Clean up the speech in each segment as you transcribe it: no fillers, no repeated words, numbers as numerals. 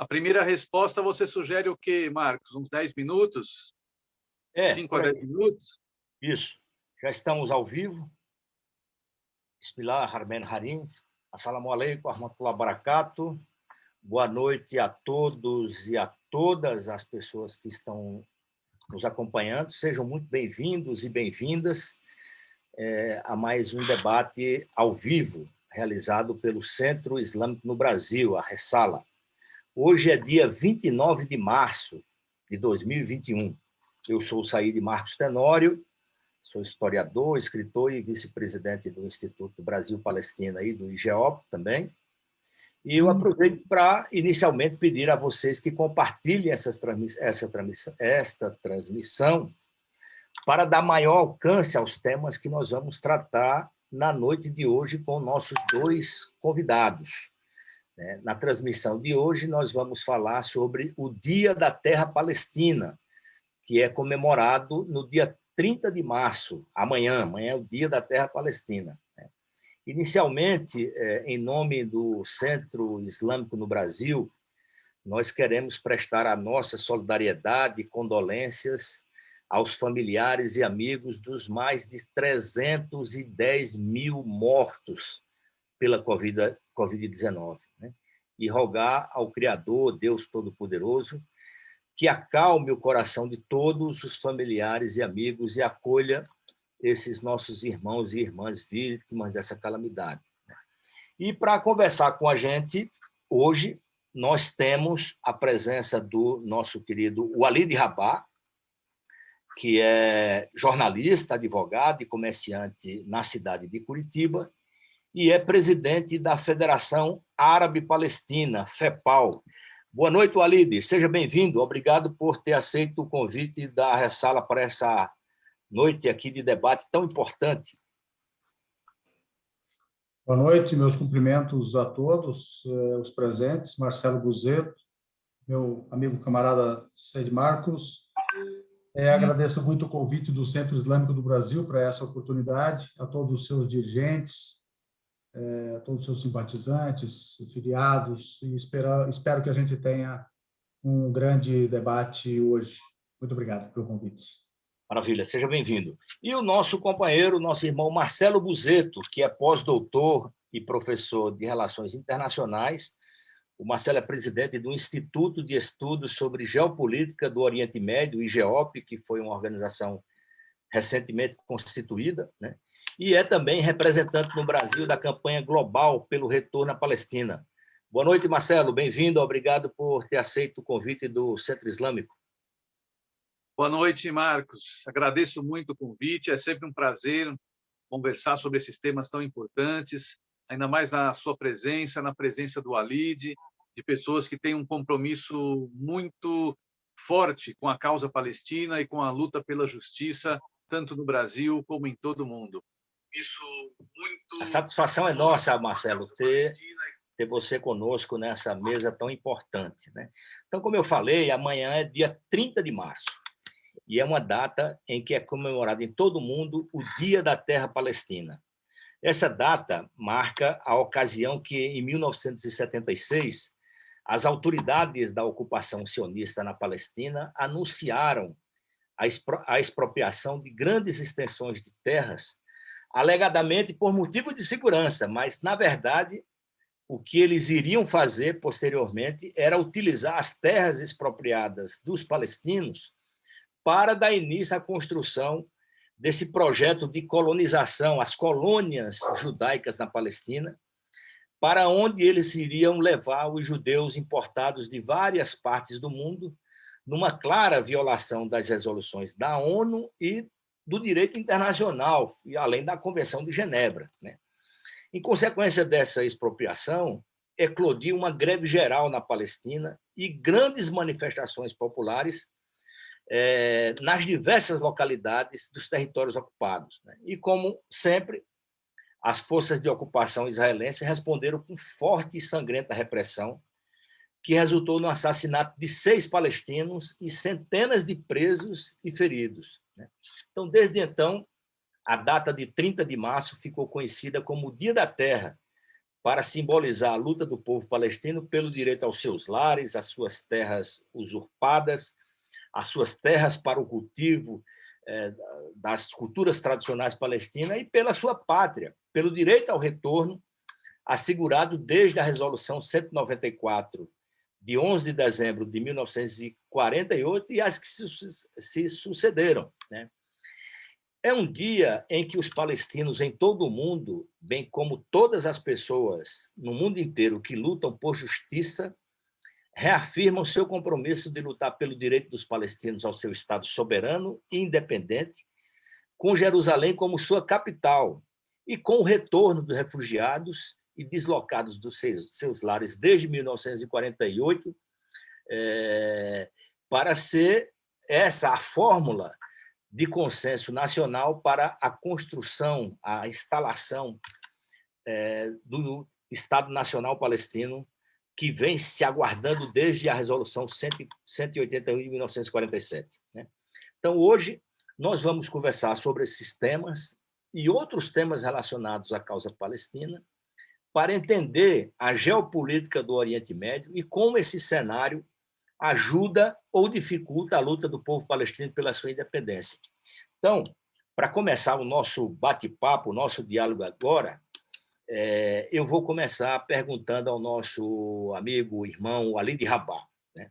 A primeira resposta você sugere o quê, Marcos? Uns 10 minutos? 5 a Por 10 aí. minutos? Isso. Já estamos ao vivo. Bismillahirrahmanirrahim. Assalamu alaikum, warahmatullahi wabarakatuh. Boa noite a todos e a todas as pessoas que estão nos acompanhando. Sejam muito bem-vindos e bem-vindas a mais um debate ao vivo, realizado pelo Centro Islâmico no Brasil, a Ressala. Hoje é dia 29 de março de 2021. Eu sou o Saíde Marcos Tenório, sou historiador, escritor e vice-presidente do Instituto Brasil-Palestina e do IGEOP também. E eu aproveito para, inicialmente, pedir a vocês que compartilhem esta transmissão para dar maior alcance aos temas que nós vamos tratar na noite de hoje com nossos dois convidados. Na transmissão de hoje, nós vamos falar sobre o Dia da Terra Palestina, que é comemorado no dia 30 de março, amanhã é o Dia da Terra Palestina. Inicialmente, em nome do Centro Islâmico no Brasil, nós queremos prestar a nossa solidariedade e condolências aos familiares e amigos dos mais de 310 mil mortos pela Covid-19, e rogar ao Criador, Deus Todo-Poderoso, que acalme o coração de todos os familiares e amigos e acolha esses nossos irmãos e irmãs vítimas dessa calamidade. E para conversar com a gente, hoje, nós temos a presença do nosso querido Walid Rabah, que é jornalista, advogado e comerciante na cidade de Curitiba, e é presidente da Federação Árabe-Palestina, FEPAL. Boa noite, Walid. Seja bem-vindo. Obrigado por ter aceito o convite da Ressala para essa noite aqui de debate tão importante. Boa noite, meus cumprimentos a todos os presentes. Marcelo Buzetto, meu amigo camarada Saíde Marcos. Agradeço muito o convite do Centro Islâmico do Brasil para essa oportunidade, a todos os seus dirigentes, a todos os seus simpatizantes, filiados, e espero que a gente tenha um grande debate hoje. Muito obrigado pelo convite. Maravilha, seja bem-vindo. E o nosso companheiro, nosso irmão Marcelo Buzetto, que é pós-doutor e professor de Relações Internacionais. O Marcelo é presidente do Instituto de Estudos sobre Geopolítica do Oriente Médio, IGEOP, que foi uma organização recentemente constituída, e é também representante no Brasil da campanha global pelo retorno à Palestina. Boa noite, Marcelo, bem-vindo, obrigado por ter aceito o convite do Centro Islâmico. Boa noite, Marcos. Agradeço muito o convite, é sempre um prazer conversar sobre esses temas tão importantes, ainda mais na sua presença, na presença do Walid, de pessoas que têm um compromisso muito forte com a causa palestina e com a luta pela justiça, tanto no Brasil como em todo o mundo. Isso muito. A satisfação é nossa, Marcelo, ter você conosco nessa mesa tão importante, Então, como eu falei, amanhã é dia 30 de março, e é uma data em que é comemorado em todo o mundo o Dia da Terra Palestina. Essa data marca a ocasião que, em 1976, as autoridades da ocupação sionista na Palestina anunciaram a expropriação de grandes extensões de terras, alegadamente por motivo de segurança, mas, na verdade, o que eles iriam fazer posteriormente era utilizar as terras expropriadas dos palestinos para dar início à construção desse projeto de colonização, as colônias judaicas na Palestina, para onde eles iriam levar os judeus importados de várias partes do mundo, numa clara violação das resoluções da ONU e do direito internacional, e além da Convenção de Genebra. Em consequência dessa expropriação, eclodiu uma greve geral na Palestina e grandes manifestações populares nas diversas localidades dos territórios ocupados. E, como sempre, as forças de ocupação israelense responderam com forte e sangrenta repressão, que resultou no assassinato de 6 palestinos e centenas de presos e feridos. Então, desde então, a data de 30 de março ficou conhecida como o Dia da Terra, para simbolizar a luta do povo palestino pelo direito aos seus lares, às suas terras usurpadas, às suas terras para o cultivo das culturas tradicionais palestinas e pela sua pátria, pelo direito ao retorno assegurado desde a Resolução 194, de 11 de dezembro de 1948, e as que se sucederam, né? É um dia em que os palestinos em todo o mundo, bem como todas as pessoas no mundo inteiro que lutam por justiça, reafirmam seu compromisso de lutar pelo direito dos palestinos ao seu Estado soberano e independente, com Jerusalém como sua capital e com o retorno dos refugiados e deslocados dos seus lares desde 1948, para ser essa a fórmula de consenso nacional para a construção, a instalação do Estado Nacional Palestino, que vem se aguardando desde a Resolução 181 de 1947. Né? Então, hoje, nós vamos conversar sobre esses temas e outros temas relacionados à causa palestina, para entender a geopolítica do Oriente Médio e como esse cenário ajuda ou dificulta a luta do povo palestino pela sua independência. Então, para começar o nosso bate-papo, o nosso diálogo agora, eu vou começar perguntando ao nosso amigo, irmão Walid Rabah, né?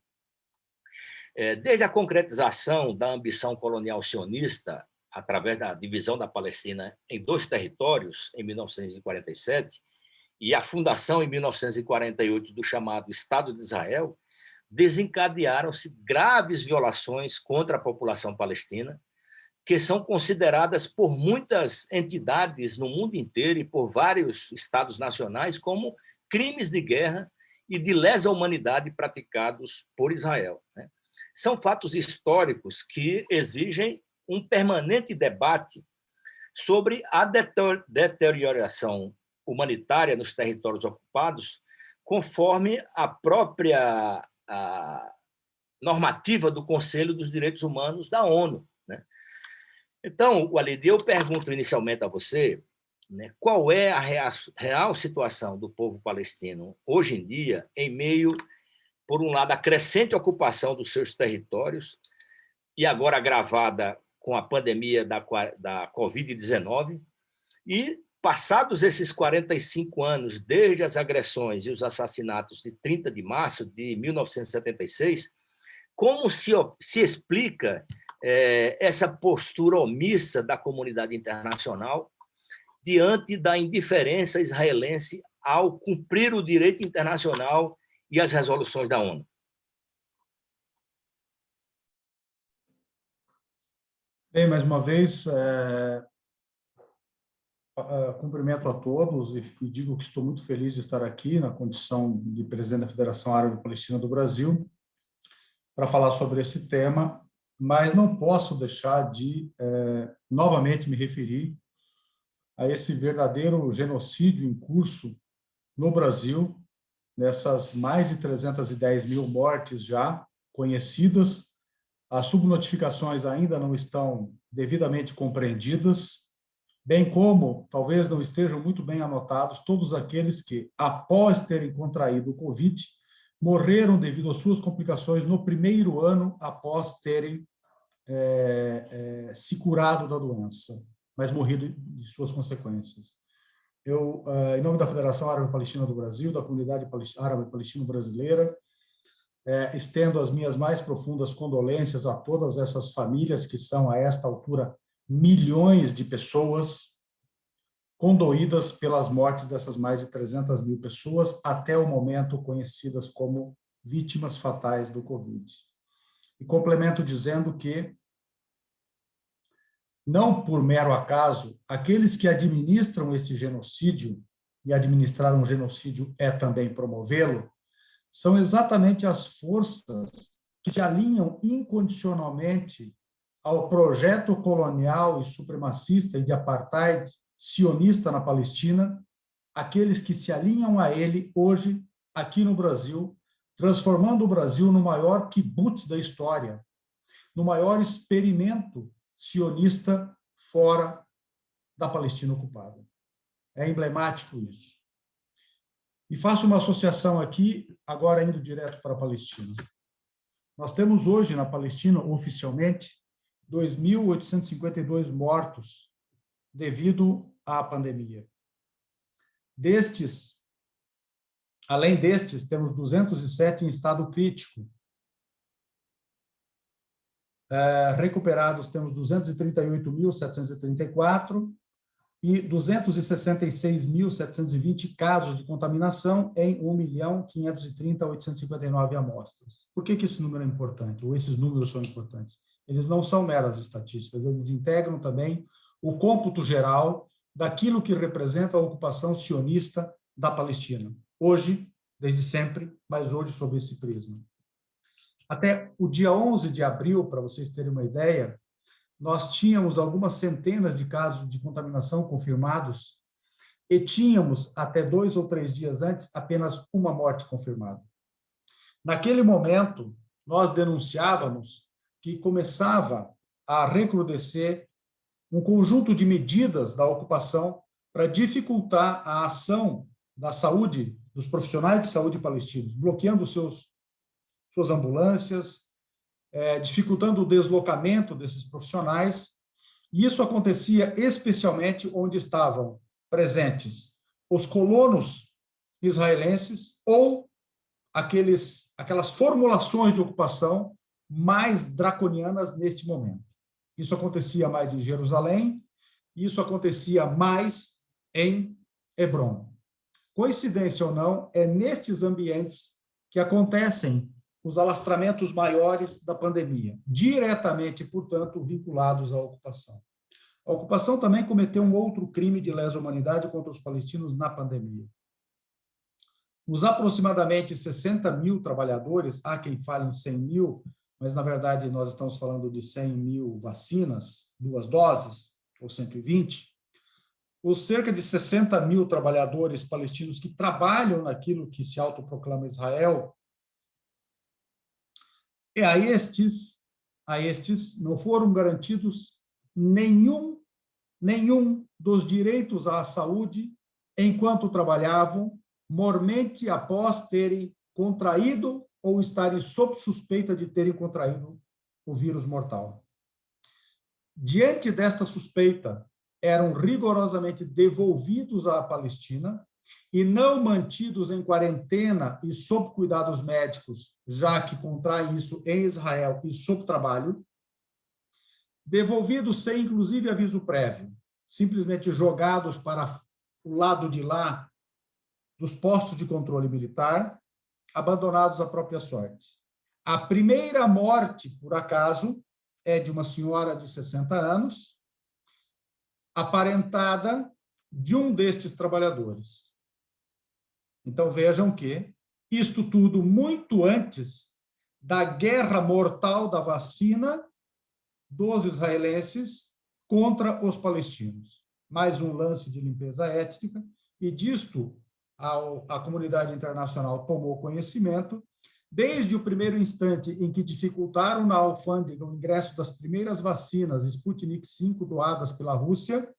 Desde a concretização da ambição colonial sionista, através da divisão da Palestina em 2 territórios, em 1947, e a fundação, em 1948, do chamado Estado de Israel, desencadearam-se graves violações contra a população palestina, que são consideradas por muitas entidades no mundo inteiro e por vários estados nacionais como crimes de guerra e de lesa humanidade praticados por Israel, né? São fatos históricos que exigem um permanente debate sobre a deterioração humanitária nos territórios ocupados, conforme a própria normativa do Conselho dos Direitos Humanos da ONU, né? Então, Walid, eu pergunto inicialmente a você, né, qual é a real situação do povo palestino hoje em dia, em meio, por um lado, à crescente ocupação dos seus territórios, e agora agravada com a pandemia da Covid-19, e passados esses 45 anos, desde as agressões e os assassinatos de 30 de março de 1976, como se explica essa postura omissa da comunidade internacional diante da indiferença israelense ao cumprir o direito internacional e as resoluções da ONU? Bem, mais uma vez, cumprimento a todos e digo que estou muito feliz de estar aqui na condição de presidente da Federação Árabe Palestina do Brasil para falar sobre esse tema, mas não posso deixar de novamente me referir a esse verdadeiro genocídio em curso no Brasil, nessas mais de 310 mil mortes já conhecidas. As subnotificações ainda não estão devidamente compreendidas, bem como talvez não estejam muito bem anotados todos aqueles que, após terem contraído o Covid, morreram devido às suas complicações no primeiro ano após terem se curado da doença, mas morrido de suas consequências. Eu, em nome da Federação Árabe Palestina do Brasil, da comunidade árabe palestina brasileira, estendo as minhas mais profundas condolências a todas essas famílias que são, a esta altura, milhões de pessoas condoídas pelas mortes dessas mais de 300 mil pessoas, até o momento conhecidas como vítimas fatais do Covid. E complemento dizendo que, não por mero acaso, aqueles que administram esse genocídio, e administrar um genocídio é também promovê-lo, são exatamente as forças que se alinham incondicionalmente ao projeto colonial e supremacista e de apartheid sionista na Palestina, aqueles que se alinham a ele hoje, aqui no Brasil, transformando o Brasil no maior kibbutz da história, no maior experimento sionista fora da Palestina ocupada. É emblemático isso. E faço uma associação aqui, agora indo direto para a Palestina. Nós temos hoje na Palestina, oficialmente, 2.852 mortos devido à pandemia. Além destes, temos 207 em estado crítico. Recuperados, temos 238.734 e 266.720 casos de contaminação em 1.530.859 amostras. Por que esse número é importante? Ou esses números são importantes? Eles não são meras estatísticas, eles integram também o cômputo geral daquilo que representa a ocupação sionista da Palestina. Hoje, desde sempre, mas hoje sob esse prisma. Até o dia 11 de abril, para vocês terem uma ideia, nós tínhamos algumas centenas de casos de contaminação confirmados e tínhamos, até 2 ou 3 dias antes, apenas uma morte confirmada. Naquele momento, nós denunciávamos que começava a recrudescer um conjunto de medidas da ocupação para dificultar a ação da saúde, dos profissionais de saúde palestinos, bloqueando suas ambulâncias, dificultando o deslocamento desses profissionais. E isso acontecia especialmente onde estavam presentes os colonos israelenses ou aquelas formulações de ocupação mais draconianas neste momento. Isso acontecia mais em Jerusalém, isso acontecia mais em Hebrom. Coincidência ou não, é nestes ambientes que acontecem os alastramentos maiores da pandemia, diretamente, portanto, vinculados à ocupação. A ocupação também cometeu um outro crime de lesa humanidade contra os palestinos na pandemia. Os aproximadamente 60 mil trabalhadores, há quem fale em 100 mil, mas, na verdade, nós estamos falando de 100 mil vacinas, 2 doses, ou 120, os cerca de 60 mil trabalhadores palestinos que trabalham naquilo que se autoproclama Israel, e a estes não foram garantidos nenhum dos direitos à saúde enquanto trabalhavam, mormente após terem contraído ou estarem sob suspeita de terem contraído o vírus mortal. Diante desta suspeita, eram rigorosamente devolvidos à Palestina e não mantidos em quarentena e sob cuidados médicos, já que contraem isso em Israel e sob trabalho, devolvidos sem, inclusive, aviso prévio, simplesmente jogados para o lado de lá dos postos de controle militar, abandonados à própria sorte. A primeira morte, por acaso, é de uma senhora de 60 anos, aparentada de um destes trabalhadores. Então, vejam que isto tudo muito antes da guerra mortal da vacina dos israelenses contra os palestinos. Mais um lance de limpeza étnica, e disto a comunidade internacional tomou conhecimento, desde o primeiro instante em que dificultaram na alfândega o ingresso das primeiras vacinas Sputnik V doadas pela Rússia,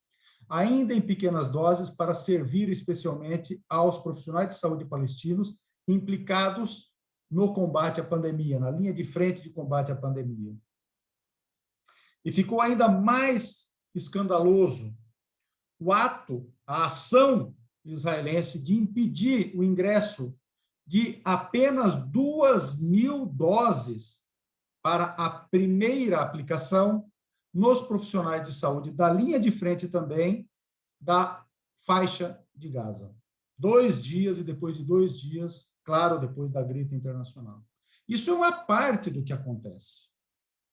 ainda em pequenas doses, para servir especialmente aos profissionais de saúde palestinos implicados no combate à pandemia, na linha de frente de combate à pandemia. E ficou ainda mais escandaloso a ação israelense de impedir o ingresso de apenas 2.000 doses para a primeira aplicação nos profissionais de saúde da linha de frente também da faixa de Gaza. 2 dias, e depois de 2 dias, claro, depois da grita internacional. Isso é uma parte do que acontece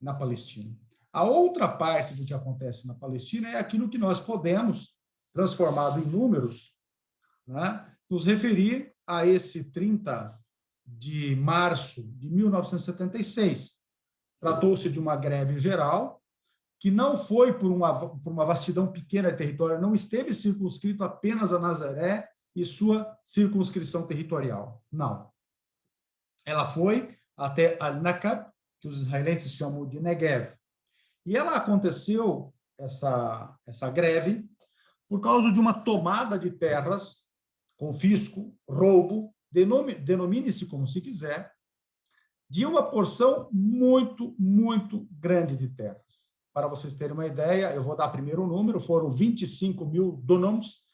na Palestina. A outra parte do que acontece na Palestina é aquilo que nós podemos, transformado em números, né, nos referir a esse 30 de março de 1976. Tratou-se de uma greve geral, que não foi por uma vastidão pequena de território, não esteve circunscrito apenas a Nazaré e sua circunscrição territorial. Não. Ela foi até Al-Nakab, que os israelenses chamam de Negev. E ela aconteceu, essa greve, por causa de uma tomada de terras confisco, roubo, denomine-se como se quiser, de uma porção muito, muito grande de terras. Para vocês terem uma ideia, eu vou dar primeiro o número, foram 25 mil dunams.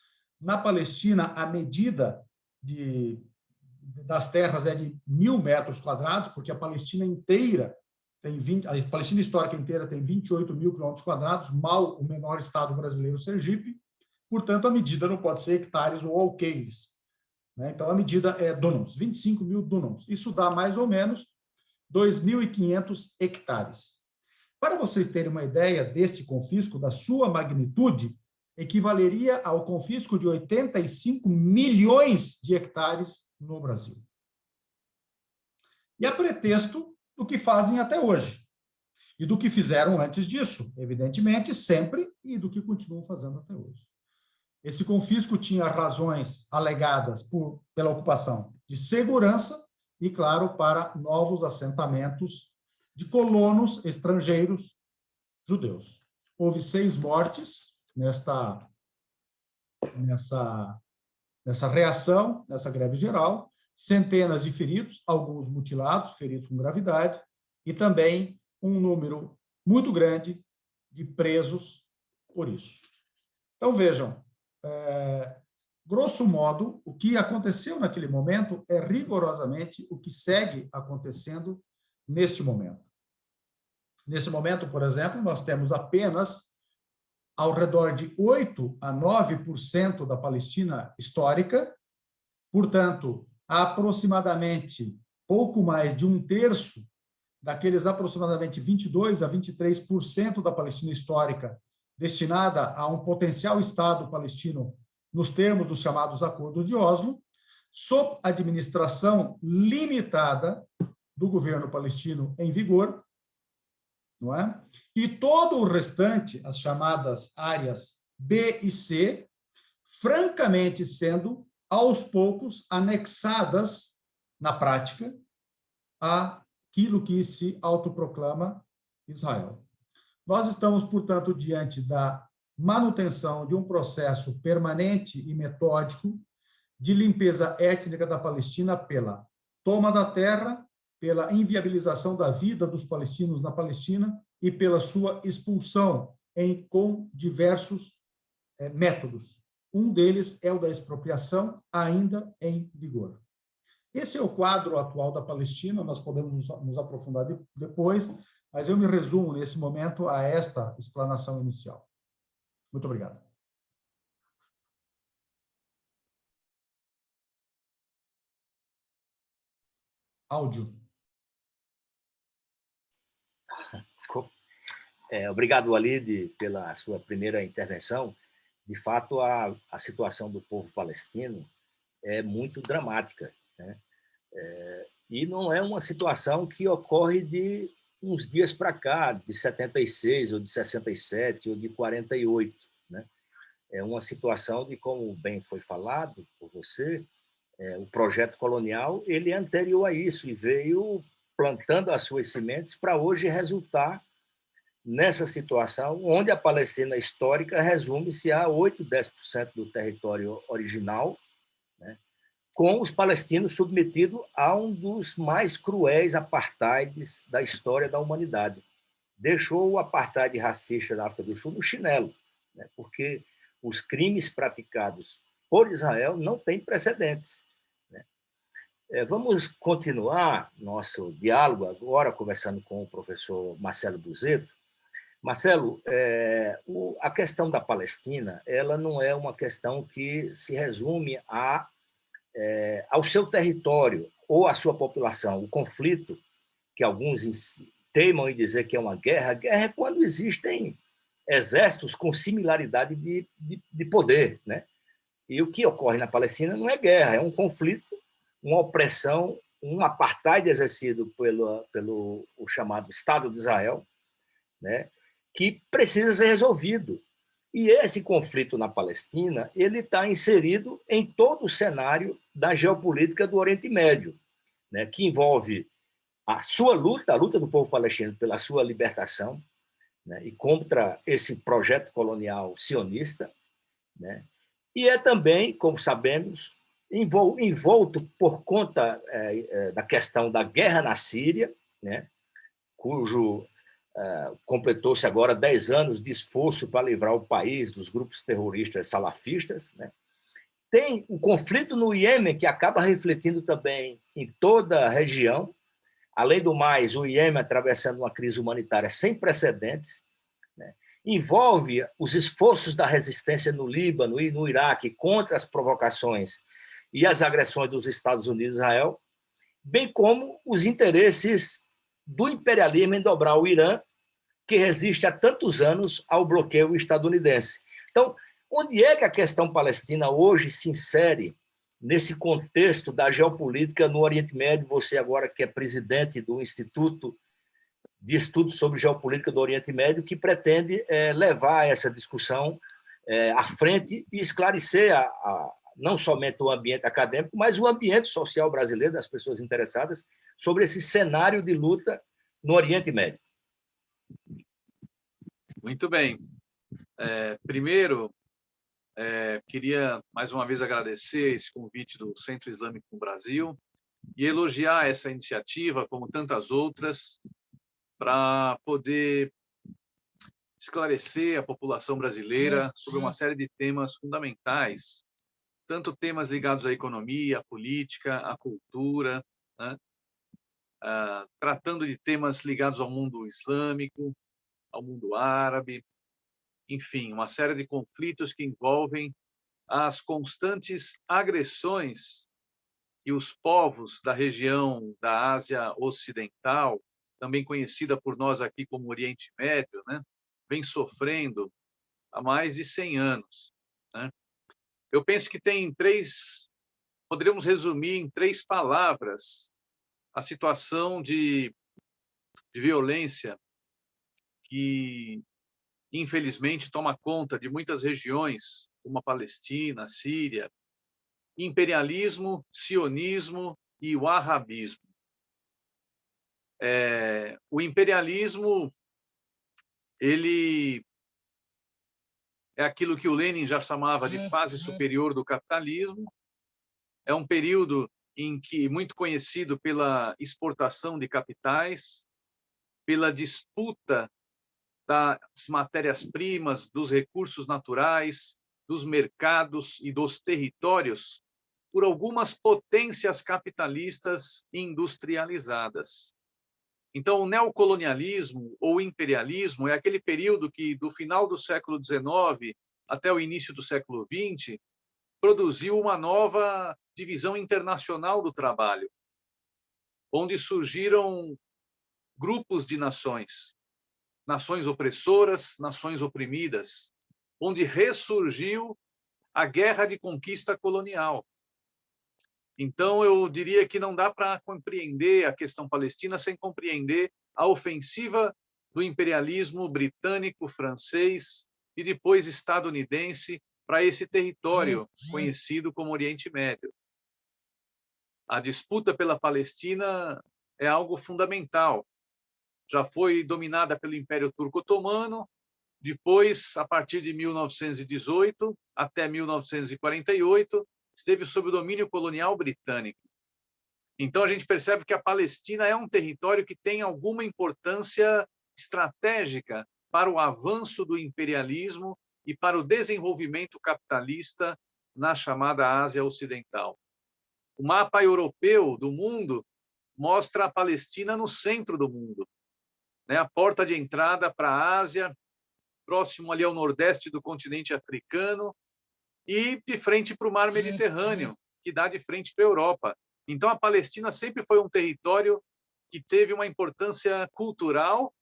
Na Palestina, a medida das terras é de 1.000 metros quadrados, porque a Palestina inteira a Palestina histórica inteira tem 28 mil quilômetros quadrados, mal o menor estado brasileiro, Sergipe. Portanto, a medida não pode ser hectares ou alqueires, né? Então, a medida é dunams, 25 mil dunams. Isso dá mais ou menos 2.500 hectares. Para vocês terem uma ideia deste confisco, da sua magnitude, equivaleria ao confisco de 85 milhões de hectares no Brasil. E a pretexto do que fazem até hoje. E do que fizeram antes disso, evidentemente, sempre, e do que continuam fazendo até hoje. Esse confisco tinha razões alegadas pela ocupação de segurança e, claro, para novos assentamentos de colonos estrangeiros judeus. Houve 6 mortes nessa reação, nessa greve geral, centenas de feridos, alguns mutilados, feridos com gravidade, e também um número muito grande de presos por isso. Então, vejam, grosso modo, o que aconteceu naquele momento é rigorosamente o que segue acontecendo neste momento. Nesse momento, por exemplo, nós temos apenas ao redor de 8 a 9% da Palestina histórica, portanto, aproximadamente pouco mais de 1/3 daqueles aproximadamente 22 a 23% da Palestina histórica destinada a um potencial Estado palestino nos termos dos chamados Acordos de Oslo, sob administração limitada do governo palestino em vigor, não é? E todo o restante, as chamadas áreas B e C, francamente sendo, aos poucos, anexadas, na prática, àquilo que se autoproclama Israel. Nós estamos, portanto, diante da manutenção de um processo permanente e metódico de limpeza étnica da Palestina pela toma da terra, pela inviabilização da vida dos palestinos na Palestina e pela sua expulsão com diversos métodos. Um deles é o da expropriação, ainda em vigor. Esse é o quadro atual da Palestina, nós podemos nos aprofundar depois, mas eu me resumo, nesse momento, a esta explanação inicial. Muito obrigado. Áudio. Desculpa. Obrigado, Walid, pela sua primeira intervenção. De fato, a situação do povo palestino é muito dramática, né? E não é uma situação que ocorre de uns dias para cá, de 76, ou de 67, ou de 48. Né? É uma situação de, como bem foi falado por você, o projeto colonial ele é anterior a isso e veio plantando as suas sementes para hoje resultar nessa situação onde a Palestina histórica resume-se a 8, 10% do território original, né, com os palestinos submetidos a um dos mais cruéis apartheids da história da humanidade. Deixou o apartheid racista da África do Sul no chinelo, né, porque os crimes praticados por Israel não têm precedentes. Né. Vamos continuar nosso diálogo agora, conversando com o professor Marcelo Buzetto. Marcelo, a questão da Palestina ela não é uma questão que se resume ao seu território ou à sua população. O conflito, que alguns teimam em dizer que é uma guerra, a guerra é quando existem exércitos com similaridade de poder, né? E o que ocorre na Palestina não é guerra, é um conflito, uma opressão, um apartheid exercido pelo o chamado Estado de Israel, né? Que precisa ser resolvido. E esse conflito na Palestina ele está inserido em todo o cenário da geopolítica do Oriente Médio, né, que envolve a sua luta, a luta do povo palestino pela sua libertação, né, e contra esse projeto colonial sionista, né, e é também, como sabemos, envolto por conta da questão da guerra na Síria, né, cujo completou-se agora 10 anos de esforço para livrar o país dos grupos terroristas salafistas, né? Tem o conflito no Iêmen, que acaba refletindo também em toda a região. Além do mais, o Iêmen atravessando uma crise humanitária sem precedentes, né? Envolve os esforços da resistência no Líbano e no Iraque contra as provocações e as agressões dos Estados Unidos e Israel, bem como os interesses do imperialismo em dobrar o Irã, que resiste há tantos anos ao bloqueio estadunidense. Então, onde é que a questão palestina hoje se insere nesse contexto da geopolítica no Oriente Médio? Você agora que é presidente do Instituto de Estudos sobre Geopolítica do Oriente Médio, que pretende levar essa discussão à frente e esclarecer não somente o ambiente acadêmico, mas o ambiente social brasileiro, das pessoas interessadas, sobre esse cenário de luta no Oriente Médio. Muito bem. Primeiro, queria mais uma vez agradecer esse convite do Centro Islâmico no Brasil e elogiar essa iniciativa, como tantas outras, para poder esclarecer a população brasileira sobre uma série de temas fundamentais, tanto temas ligados à economia, à política, à cultura, né? Tratando de temas ligados ao mundo islâmico, ao mundo árabe, enfim, uma série de conflitos que envolvem as constantes agressões que os povos da região da Ásia Ocidental, também conhecida por nós aqui como Oriente Médio, né, vem sofrendo há mais de 100 anos. Né? Eu penso que poderíamos resumir em 3 palavras a situação de violência que, infelizmente, toma conta de muitas regiões, como a Palestina, a Síria, imperialismo, sionismo e o wahhabismo. O imperialismo, ele é aquilo que o Lenin já chamava de fase superior do capitalismo. É um período muito conhecido pela exportação de capitais, pela disputa das matérias-primas, dos recursos naturais, dos mercados e dos territórios por algumas potências capitalistas industrializadas. Então, o neocolonialismo ou imperialismo é aquele período que, do final do século XIX até o início do século XX, produziu uma nova divisão internacional do trabalho, onde surgiram grupos de nações, nações opressoras, nações oprimidas, onde ressurgiu a guerra de conquista colonial. Então, eu diria que não dá para compreender a questão palestina sem compreender a ofensiva do imperialismo britânico, francês e depois estadunidense para esse território conhecido como Oriente Médio. A disputa pela Palestina é algo fundamental. Já foi dominada pelo Império Turco-Otomano, depois, a partir de 1918 até 1948, esteve sob o domínio colonial britânico. Então, a gente percebe que a Palestina é um território que tem alguma importância estratégica para o avanço do imperialismo e para o desenvolvimento capitalista na chamada Ásia Ocidental. O mapa europeu do mundo mostra a Palestina no centro do mundo, né? A porta de entrada para a Ásia, próximo ali ao nordeste do continente africano, e de frente para o mar Mediterrâneo, que dá de frente para a Europa. Então, a Palestina sempre foi um território que teve uma importância cultural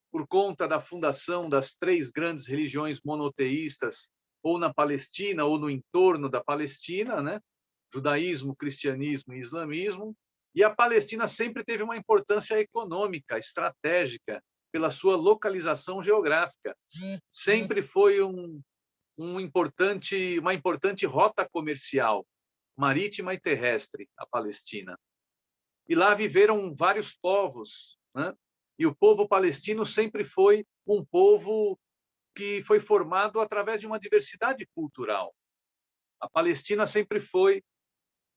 por conta da fundação das 3 grandes religiões monoteístas, ou na Palestina, ou no entorno da Palestina, né? Judaísmo, cristianismo e islamismo. E a Palestina sempre teve uma importância econômica, estratégica, pela sua localização geográfica. Sempre foi uma importante rota comercial, marítima e terrestre, a Palestina. E lá viveram vários povos, né? E o povo palestino sempre foi um povo que foi formado através de uma diversidade cultural. A Palestina sempre foi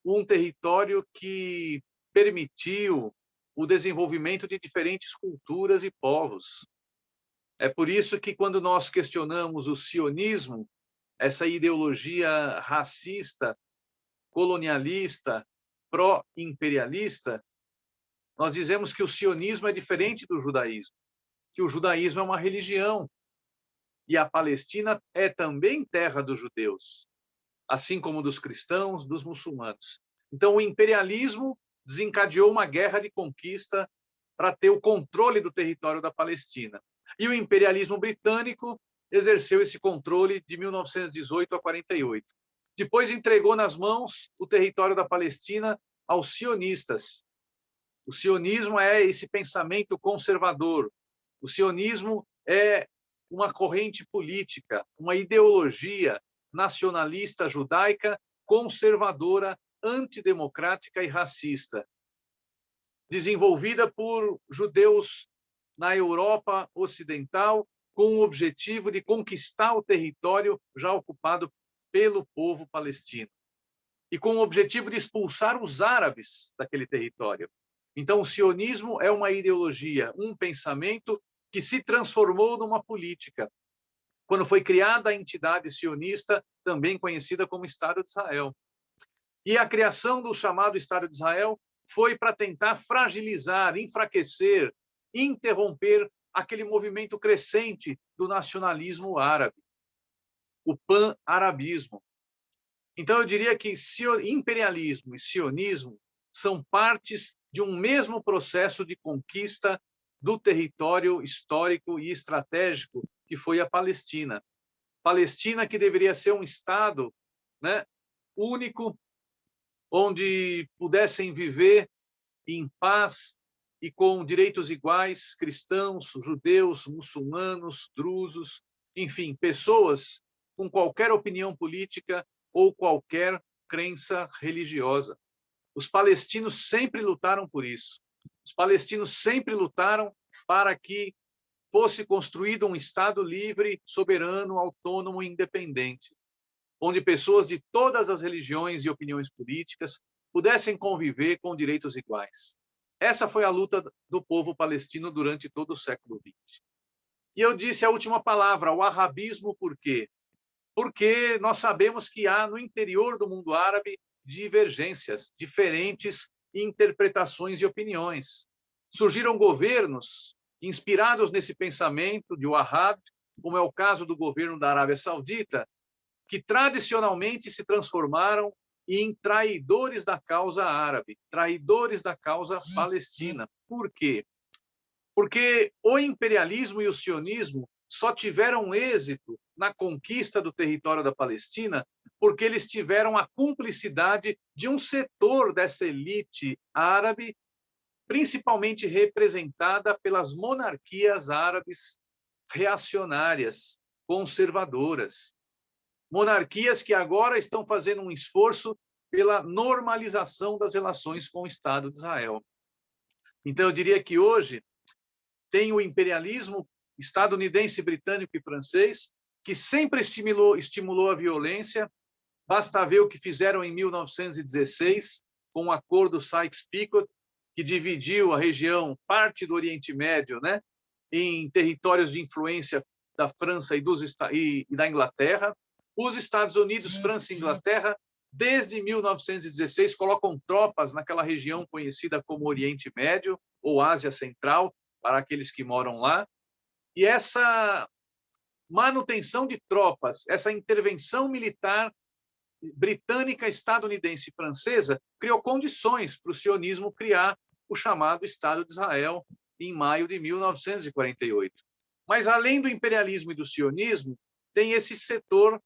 um território que permitiu o desenvolvimento de diferentes culturas e povos. É por isso que, quando nós questionamos o sionismo, essa ideologia racista, colonialista, pró-imperialista, nós dizemos que o sionismo é diferente do judaísmo, que o judaísmo é uma religião, e a Palestina é também terra dos judeus, assim como dos cristãos, dos muçulmanos. Então, o imperialismo desencadeou uma guerra de conquista para ter o controle do território da Palestina. E o imperialismo britânico exerceu esse controle de 1918 a 48. Depois entregou nas mãos o território da Palestina aos sionistas. O sionismo é esse pensamento conservador. O sionismo é uma corrente política, uma ideologia nacionalista judaica, conservadora, antidemocrática e racista, desenvolvida por judeus na Europa Ocidental, com o objetivo de conquistar o território já ocupado pelo povo palestino, e com o objetivo de expulsar os árabes daquele território. Então, o sionismo é uma ideologia, um pensamento que se transformou numa política, quando foi criada a entidade sionista, também conhecida como Estado de Israel. E a criação do chamado Estado de Israel foi para tentar fragilizar, enfraquecer, interromper aquele movimento crescente do nacionalismo árabe, o pan-arabismo. Então, eu diria que imperialismo e sionismo são partes de um mesmo processo de conquista do território histórico e estratégico que foi a Palestina. Palestina, que deveria ser um Estado, né, único, onde pudessem viver em paz e com direitos iguais, cristãos, judeus, muçulmanos, drusos, enfim, pessoas com qualquer opinião política ou qualquer crença religiosa. Os palestinos sempre lutaram por isso. Os palestinos sempre lutaram para que fosse construído um Estado livre, soberano, autônomo e independente, onde pessoas de todas as religiões e opiniões políticas pudessem conviver com direitos iguais. Essa foi a luta do povo palestino durante todo o século XX. E eu disse a última palavra, o arabismo, por quê? Porque nós sabemos que há no interior do mundo árabe divergências, diferentes interpretações e opiniões. Surgiram governos inspirados nesse pensamento de Wahhab, como é o caso do governo da Arábia Saudita, que tradicionalmente se transformaram em traidores da causa árabe, traidores da causa palestina. Por quê? Porque o imperialismo e o sionismo só tiveram êxito na conquista do território da Palestina porque eles tiveram a cumplicidade de um setor dessa elite árabe, principalmente representada pelas monarquias árabes reacionárias, conservadoras. Monarquias que agora estão fazendo um esforço pela normalização das relações com o Estado de Israel. Então, eu diria que hoje tem o imperialismo estadunidense, britânico e francês, que sempre estimulou a violência. Basta ver o que fizeram em 1916, com o acordo Sykes-Picot, que dividiu a região, parte do Oriente Médio, né, em territórios de influência da França e da Inglaterra. Os Estados Unidos, França e Inglaterra, desde 1916, colocam tropas naquela região conhecida como Oriente Médio ou Ásia Central, para aqueles que moram lá. E essa manutenção de tropas, essa intervenção militar britânica, estadunidense e francesa criou condições para o sionismo criar o chamado Estado de Israel em maio de 1948. Mas, além do imperialismo e do sionismo, tem esse setor,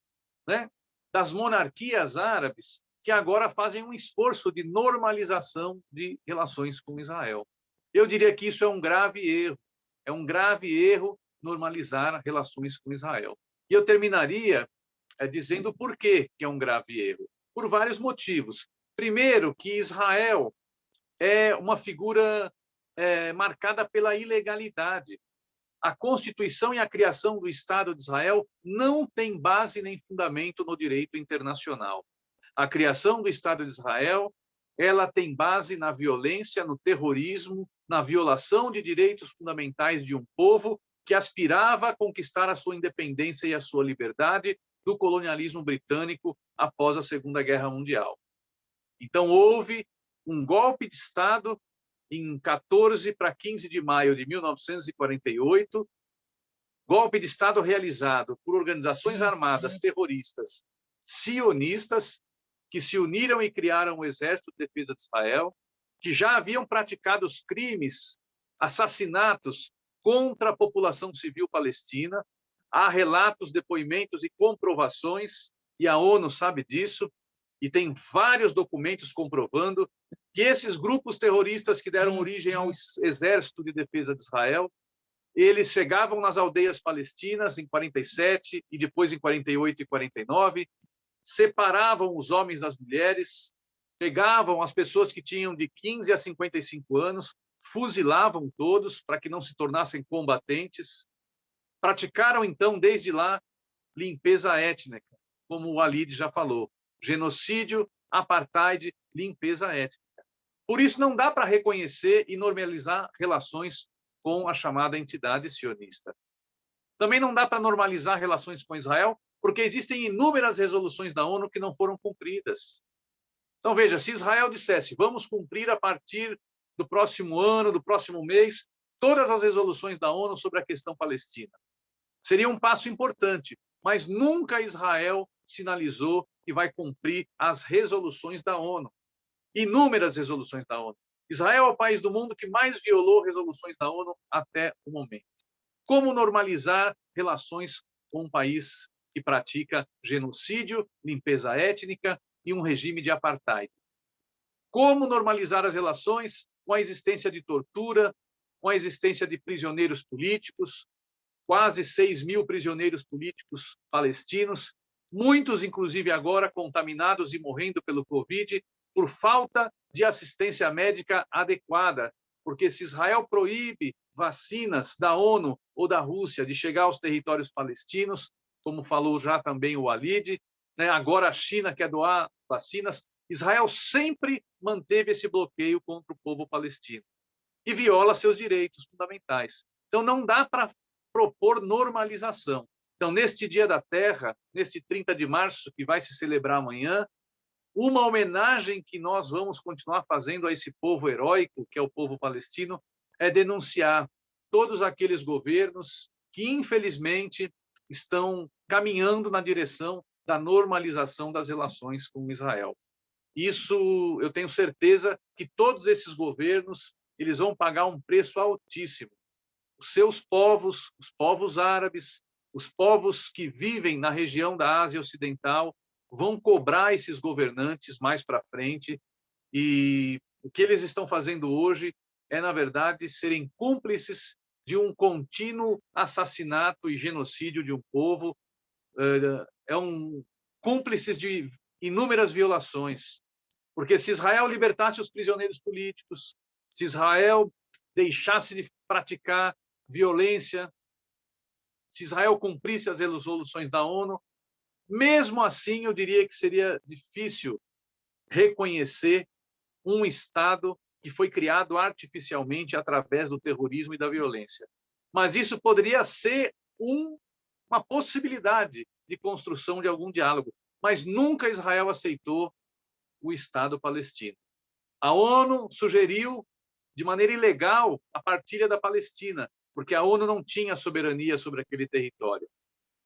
né, das monarquias árabes, que agora fazem um esforço de normalização de relações com Israel. Eu diria que isso é um grave erro normalizar relações com Israel. E eu terminaria dizendo por que é um grave erro. Por vários motivos. Primeiro, que Israel é uma figura marcada pela ilegalidade. A Constituição e a criação do Estado de Israel não tem base nem fundamento no direito internacional. A criação do Estado de Israel, ela tem base na violência, no terrorismo, na violação de direitos fundamentais de um povo que aspirava a conquistar a sua independência e a sua liberdade do colonialismo britânico após a Segunda Guerra Mundial. Então, houve um golpe de Estado em 14 para 15 de maio de 1948, golpe de Estado realizado por organizações armadas terroristas sionistas que se uniram e criaram o Exército de Defesa de Israel, que já haviam praticado os crimes, assassinatos contra a população civil palestina. Há relatos, depoimentos e comprovações, e a ONU sabe disso, e tem vários documentos comprovando que esses grupos terroristas que deram origem ao Exército de Defesa de Israel, eles chegavam nas aldeias palestinas em 47 e depois em 48 e 49, separavam os homens das mulheres, pegavam as pessoas que tinham de 15 a 55 anos, fuzilavam todos para que não se tornassem combatentes. Praticaram, então, desde lá, limpeza étnica, como o Walid já falou, genocídio, apartheid, limpeza étnica. Por isso, não dá para reconhecer e normalizar relações com a chamada entidade sionista. Também não dá para normalizar relações com Israel, porque existem inúmeras resoluções da ONU que não foram cumpridas. Então, veja, se Israel dissesse, vamos cumprir a partir do próximo ano, do próximo mês, todas as resoluções da ONU sobre a questão palestina, seria um passo importante, mas nunca Israel sinalizou que vai cumprir as resoluções da ONU. Inúmeras resoluções da ONU. Israel é o país do mundo que mais violou resoluções da ONU até o momento. Como normalizar relações com um país que pratica genocídio, limpeza étnica e um regime de apartheid? Como normalizar as relações com a existência de tortura, com a existência de prisioneiros políticos, quase 6.000 prisioneiros políticos palestinos, muitos, inclusive, agora contaminados e morrendo pelo Covid, por falta de assistência médica adequada, porque se Israel proíbe vacinas da ONU ou da Rússia de chegar aos territórios palestinos, como falou já também o Walid, né? Agora a China quer doar vacinas, Israel sempre manteve esse bloqueio contra o povo palestino e viola seus direitos fundamentais. Então, não dá para propor normalização. Então, neste Dia da Terra, neste 30 de março, que vai se celebrar amanhã, uma homenagem que nós vamos continuar fazendo a esse povo heróico, que é o povo palestino, é denunciar todos aqueles governos que, infelizmente, estão caminhando na direção da normalização das relações com Israel. Isso, eu tenho certeza que todos esses governos eles vão pagar um preço altíssimo. Os seus povos, os povos árabes, os povos que vivem na região da Ásia Ocidental, vão cobrar esses governantes mais para frente, e o que eles estão fazendo hoje é, na verdade, serem cúmplices de um contínuo assassinato e genocídio de um povo, cúmplices de inúmeras violações. Porque se Israel libertasse os prisioneiros políticos, se Israel deixasse de praticar violência, se Israel cumprisse as resoluções da ONU, mesmo assim, eu diria que seria difícil reconhecer um Estado que foi criado artificialmente através do terrorismo e da violência. Mas isso poderia ser uma possibilidade de construção de algum diálogo. Mas nunca Israel aceitou o Estado palestino. A ONU sugeriu, de maneira ilegal, a partilha da Palestina, porque a ONU não tinha soberania sobre aquele território.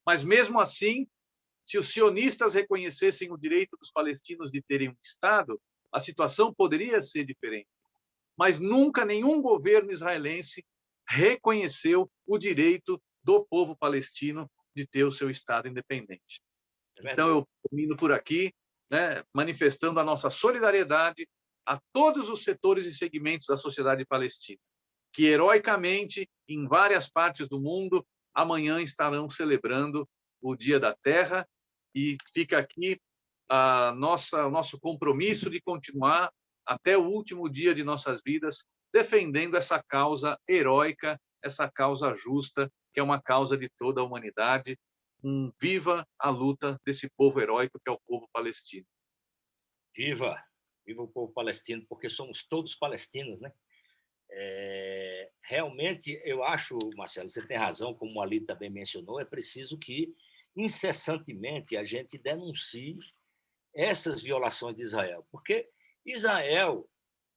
Mas, mesmo assim, se os sionistas reconhecessem o direito dos palestinos de terem um Estado, a situação poderia ser diferente. Mas nunca nenhum governo israelense reconheceu o direito do povo palestino de ter o seu Estado independente. Então, eu termino por aqui, né, manifestando a nossa solidariedade a todos os setores e segmentos da sociedade palestina, que heroicamente, em várias partes do mundo, amanhã estarão celebrando o Dia da Terra, e fica aqui o nosso compromisso de continuar até o último dia de nossas vidas defendendo essa causa heróica, essa causa justa, que é uma causa de toda a humanidade. Viva a luta desse povo heróico que é o povo palestino. Viva! Viva o povo palestino, porque somos todos palestinos, né? Realmente, eu acho, Marcelo, você tem razão, como o Ali também mencionou, é preciso que, incessantemente, a gente denuncie essas violações de Israel, porque Israel,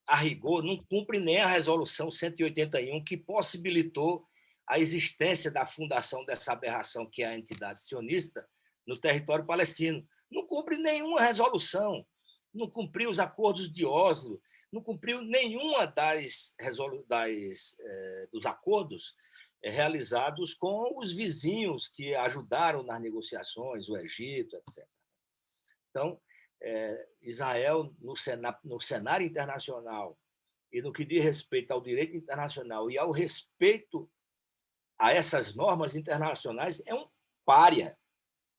a rigor, não cumpre nem a Resolução 181, que possibilitou a existência da fundação dessa aberração, que é a entidade sionista, no território palestino. Não cumpre nenhuma resolução, não cumpriu os acordos de Oslo, não cumpriu nenhuma dos acordos realizados com os vizinhos que ajudaram nas negociações, o Egito, etc. Então, Israel, no cenário internacional e no que diz respeito ao direito internacional e ao respeito a essas normas internacionais, é um pária,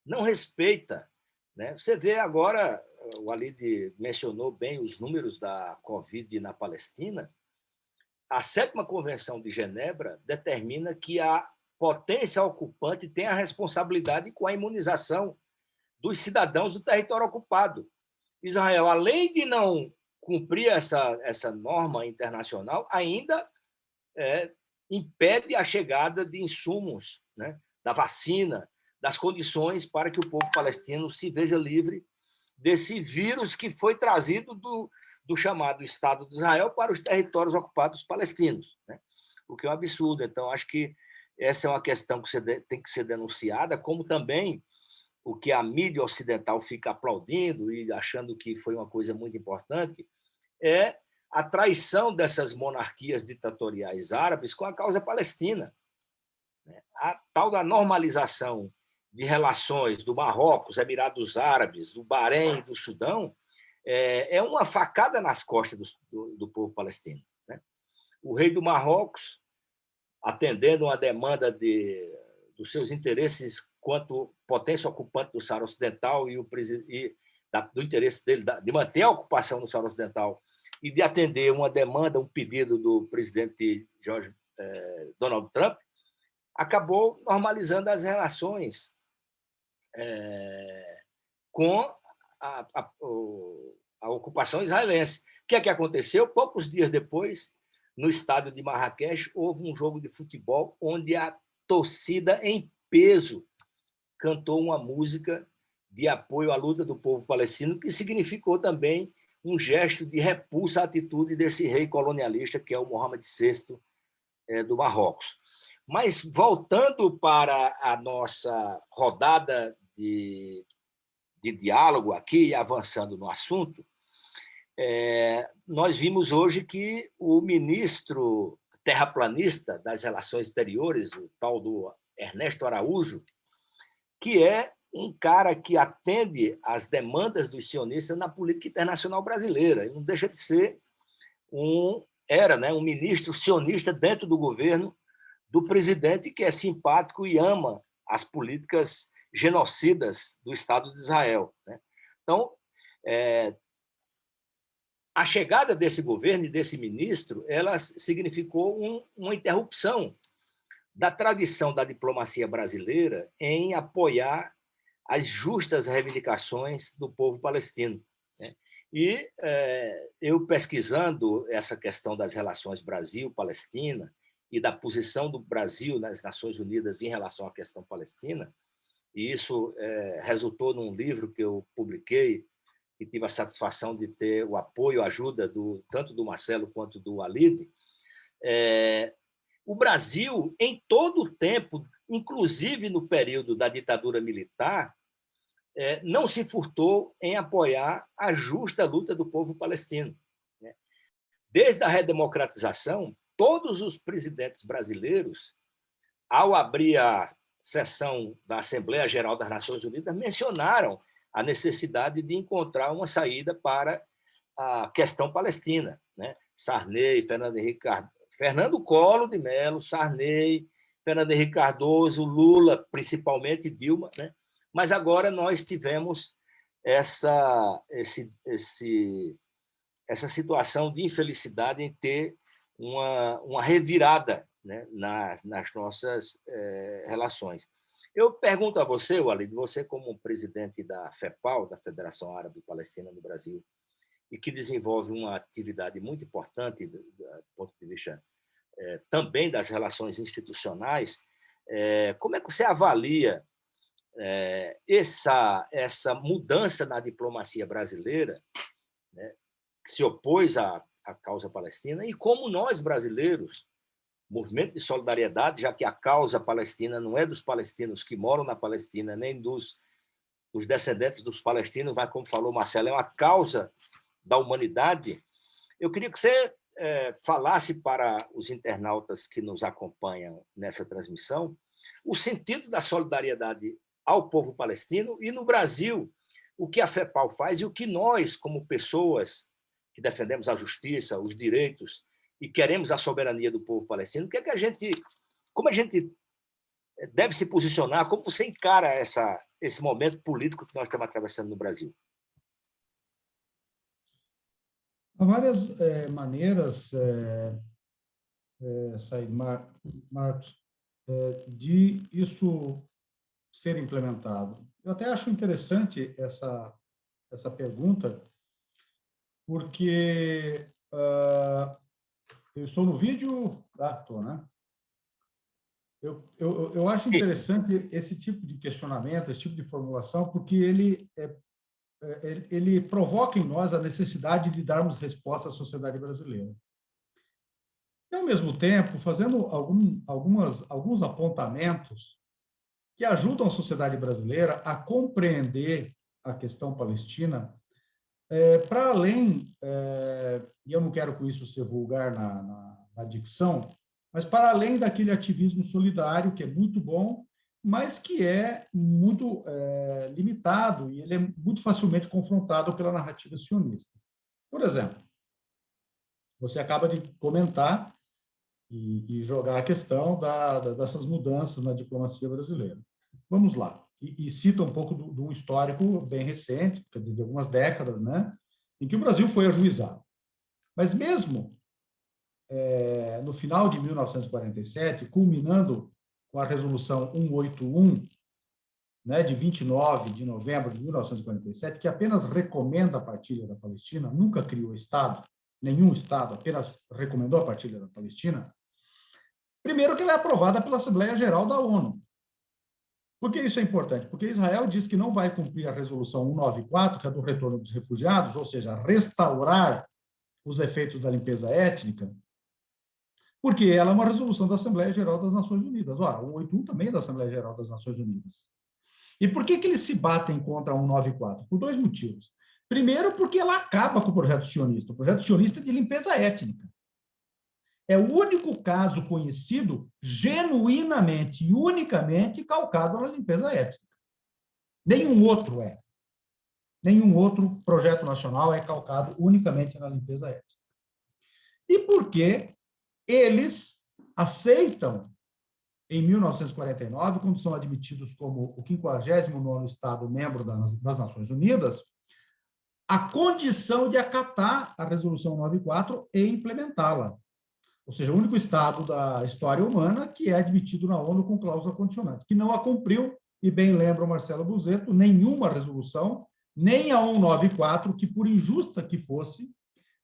não respeita. Né? Você vê agora, o Alid mencionou bem os números da Covid na Palestina, a 7ª Convenção de Genebra determina que a potência ocupante tem a responsabilidade com a imunização dos cidadãos do território ocupado. Israel, além de não cumprir essa norma internacional, ainda impede a chegada de insumos, né, da vacina, das condições para que o povo palestino se veja livre desse vírus que foi trazido do chamado Estado de Israel para os territórios ocupados palestinos, né? O que é um absurdo. Então, acho que essa é uma questão que tem que ser denunciada, como também o que a mídia ocidental fica aplaudindo e achando que foi uma coisa muito importante, é a traição dessas monarquias ditatoriais árabes com a causa palestina. A tal da normalização de relações do Marrocos, Emirados Árabes, do Bahrein, do Sudão, é uma facada nas costas do povo palestino. Né? O rei do Marrocos, atendendo uma demanda dos seus interesses quanto potência ocupante do Saara Ocidental e do interesse dele de manter a ocupação do Saara Ocidental e de atender uma demanda, um pedido do presidente Donald Trump, acabou normalizando as relações com a ocupação israelense. O que é que aconteceu? Poucos dias depois, no estádio de Marrakech, houve um jogo de futebol onde a torcida em peso cantou uma música de apoio à luta do povo palestino, que significou também um gesto de repulsa à atitude desse rei colonialista, que é o Mohammed VI do Marrocos. Mas, voltando para a nossa rodada de diálogo aqui, avançando no assunto, nós vimos hoje que o ministro terraplanista das Relações Exteriores, o tal do Ernesto Araújo, que é um cara que atende às demandas dos sionistas na política internacional brasileira. Ele não deixa de ser um ministro sionista dentro do governo do presidente, que é simpático e ama as políticas genocidas do Estado de Israel. Né? Então, a chegada desse governo e desse ministro, ela significou uma interrupção da tradição da diplomacia brasileira em apoiar as justas reivindicações do povo palestino. Né? E eu, pesquisando essa questão das relações Brasil-Palestina e da posição do Brasil nas Nações Unidas em relação à questão palestina, e isso resultou num livro que eu publiquei, que tive a satisfação de ter o apoio, a ajuda tanto do Marcelo quanto do Alid. O Brasil, em todo o tempo, inclusive no período da ditadura militar, não se furtou em apoiar a justa luta do povo palestino. Desde a redemocratização, todos os presidentes brasileiros, ao abrir a sessão da Assembleia Geral das Nações Unidas, mencionaram a necessidade de encontrar uma saída para a questão palestina. Sarney, Fernando Collor de Mello, Sarney, Fernando Henrique Cardoso, Lula, principalmente Dilma, né? Mas agora nós tivemos essa situação de infelicidade em ter uma revirada, né, nas nossas relações. Eu pergunto a você, Walid, você como presidente da FEPAL, da Federação Árabe Palestina no Brasil, e que desenvolve uma atividade muito importante do ponto de vista também das relações institucionais, como é que você avalia essa mudança na diplomacia brasileira, né, que se opôs à causa palestina, e como nós, brasileiros, movimento de solidariedade, já que a causa palestina não é dos palestinos que moram na Palestina, nem dos descendentes dos palestinos, mas, como falou Marcelo, é uma causa da humanidade. Eu queria que você falasse para os internautas que nos acompanham nessa transmissão o sentido da solidariedade ao povo palestino e, no Brasil, o que a FEPAL faz e o que nós, como pessoas que defendemos a justiça, os direitos e queremos a soberania do povo palestino, como a gente deve se posicionar, como você encara esse momento político que nós estamos atravessando no Brasil? Há várias maneiras, Said Marcos, de isso ser implementado. Eu até acho interessante essa pergunta, porque eu estou no vídeo? Estou, né? Eu acho interessante esse tipo de questionamento, esse tipo de formulação, porque ele provoca em nós a necessidade de darmos resposta à sociedade brasileira. E, ao mesmo tempo, fazendo alguns apontamentos que ajudam a sociedade brasileira a compreender a questão palestina para além, e eu não quero com isso ser vulgar na dicção, mas para além daquele ativismo solidário, que é muito bom, mas que é muito limitado e ele é muito facilmente confrontado pela narrativa sionista. Por exemplo, você acaba de comentar e jogar a questão dessas mudanças na diplomacia brasileira. Vamos lá. E cita um pouco de um histórico bem recente, quer dizer, de algumas décadas, né, em que o Brasil foi ajuizado. Mas mesmo no final de 1947, culminando com a Resolução 181, né, de 29 de novembro de 1947, que apenas recomenda a partilha da Palestina, nunca criou Estado, nenhum Estado, apenas recomendou a partilha da Palestina. Primeiro que ela é aprovada pela Assembleia Geral da ONU. Por que isso é importante? Porque Israel diz que não vai cumprir a Resolução 194, que é do retorno dos refugiados, ou seja, restaurar os efeitos da limpeza étnica, porque ela é uma resolução da Assembleia Geral das Nações Unidas. Ora, o 181 também é da Assembleia Geral das Nações Unidas. E por que eles se batem contra a 194? Por dois motivos. Primeiro, porque ela acaba com o projeto sionista. O projeto sionista é de limpeza étnica. É o único caso conhecido genuinamente e unicamente calcado na limpeza étnica. Nenhum outro é. Nenhum outro projeto nacional é calcado unicamente na limpeza étnica. E por que eles aceitam, em 1949, quando são admitidos como o 59º Estado membro das Nações Unidas, a condição de acatar a Resolução 94 e implementá-la. Ou seja, o único Estado da história humana que é admitido na ONU com cláusula condicionante, que não a cumpriu, e bem lembra o Marcelo Buzetto, nenhuma resolução, nem a 194, que por injusta que fosse,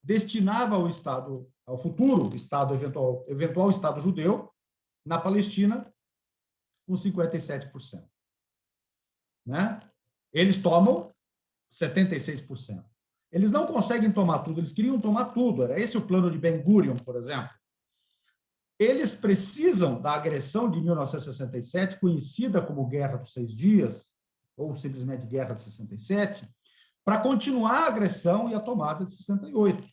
destinava ao Estado, ao futuro Estado, eventual Estado judeu, na Palestina, com 57%. Né? Eles tomam 76%. Eles não conseguem tomar tudo, eles queriam tomar tudo. Era esse o plano de Ben-Gurion, por exemplo. Eles precisam da agressão de 1967, conhecida como Guerra dos 6 Dias, ou simplesmente Guerra de 67, para continuar a agressão e a tomada de 68.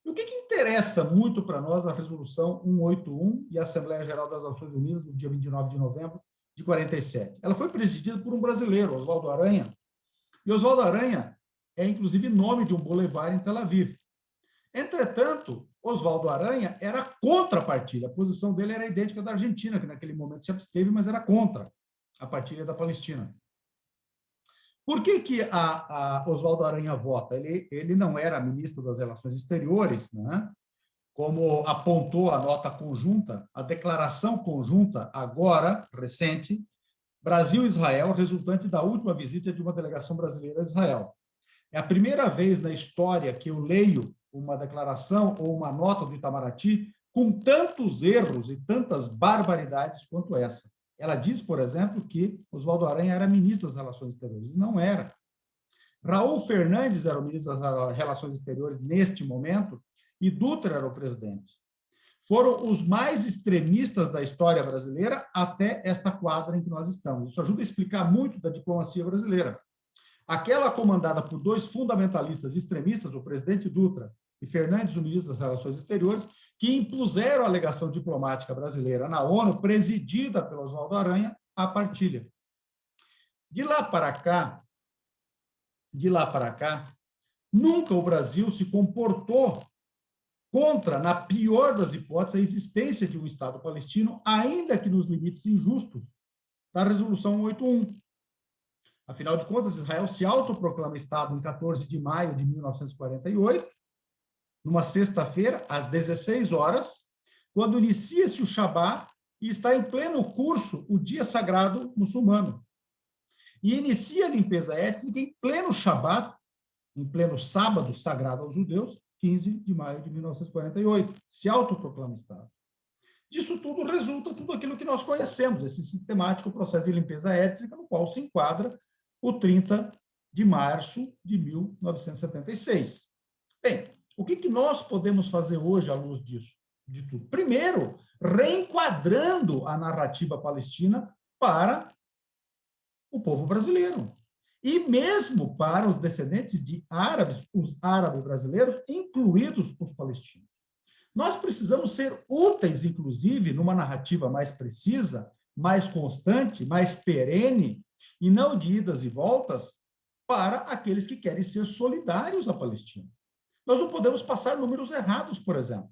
E o que interessa muito para nós a Resolução 181 e a Assembleia Geral das Nações Unidas, do dia 29 de novembro de 47? Ela foi presidida por um brasileiro, Oswaldo Aranha, e Oswaldo Aranha é, inclusive, nome de um boulevard em Tel Aviv. Entretanto, Oswaldo Aranha era contra a partilha. A posição dele era idêntica da Argentina, que naquele momento se absteve, mas era contra a partilha da Palestina. Por que Oswaldo Aranha vota? Ele não era ministro das Relações Exteriores, né? Como apontou a nota conjunta, a declaração conjunta, agora, recente, Brasil e Israel, resultante da última visita de uma delegação brasileira a Israel. É a primeira vez na história que eu leio uma declaração ou uma nota do Itamaraty com tantos erros e tantas barbaridades quanto essa. Ela diz, por exemplo, que Oswaldo Aranha era ministro das Relações Exteriores. Não era. Raul Fernandes era o ministro das Relações Exteriores neste momento e Dutra era o presidente. Foram os mais extremistas da história brasileira até esta quadra em que nós estamos. Isso ajuda a explicar muito da diplomacia brasileira. Aquela comandada por dois fundamentalistas extremistas, o presidente Dutra e Fernandes, o ministro das Relações Exteriores, que impuseram a alegação diplomática brasileira na ONU, presidida pelo Oswaldo Aranha, à partilha. De lá para cá, nunca o Brasil se comportou contra, na pior das hipóteses, a existência de um Estado palestino, ainda que nos limites injustos da Resolução 181. Afinal de contas, Israel se autoproclama Estado em 14 de maio de 1948, numa sexta-feira, às 16 horas, quando inicia-se o Shabat e está em pleno curso o dia sagrado muçulmano. E inicia a limpeza étnica em pleno Shabat, em pleno sábado sagrado aos judeus, 15 de maio de 1948, se autoproclama Estado. Disso tudo resulta tudo aquilo que nós conhecemos, esse sistemático processo de limpeza étnica, no qual se enquadra o 30 de março de 1976. Bem, o que nós podemos fazer hoje à luz disso? De tudo? Primeiro, reenquadrando a narrativa palestina para o povo brasileiro. E mesmo para os descendentes de árabes, os árabes brasileiros, incluídos os palestinos. Nós precisamos ser úteis, inclusive, numa narrativa mais precisa, mais constante, mais perene, e não de idas e voltas, para aqueles que querem ser solidários à Palestina. Nós não podemos passar números errados, por exemplo.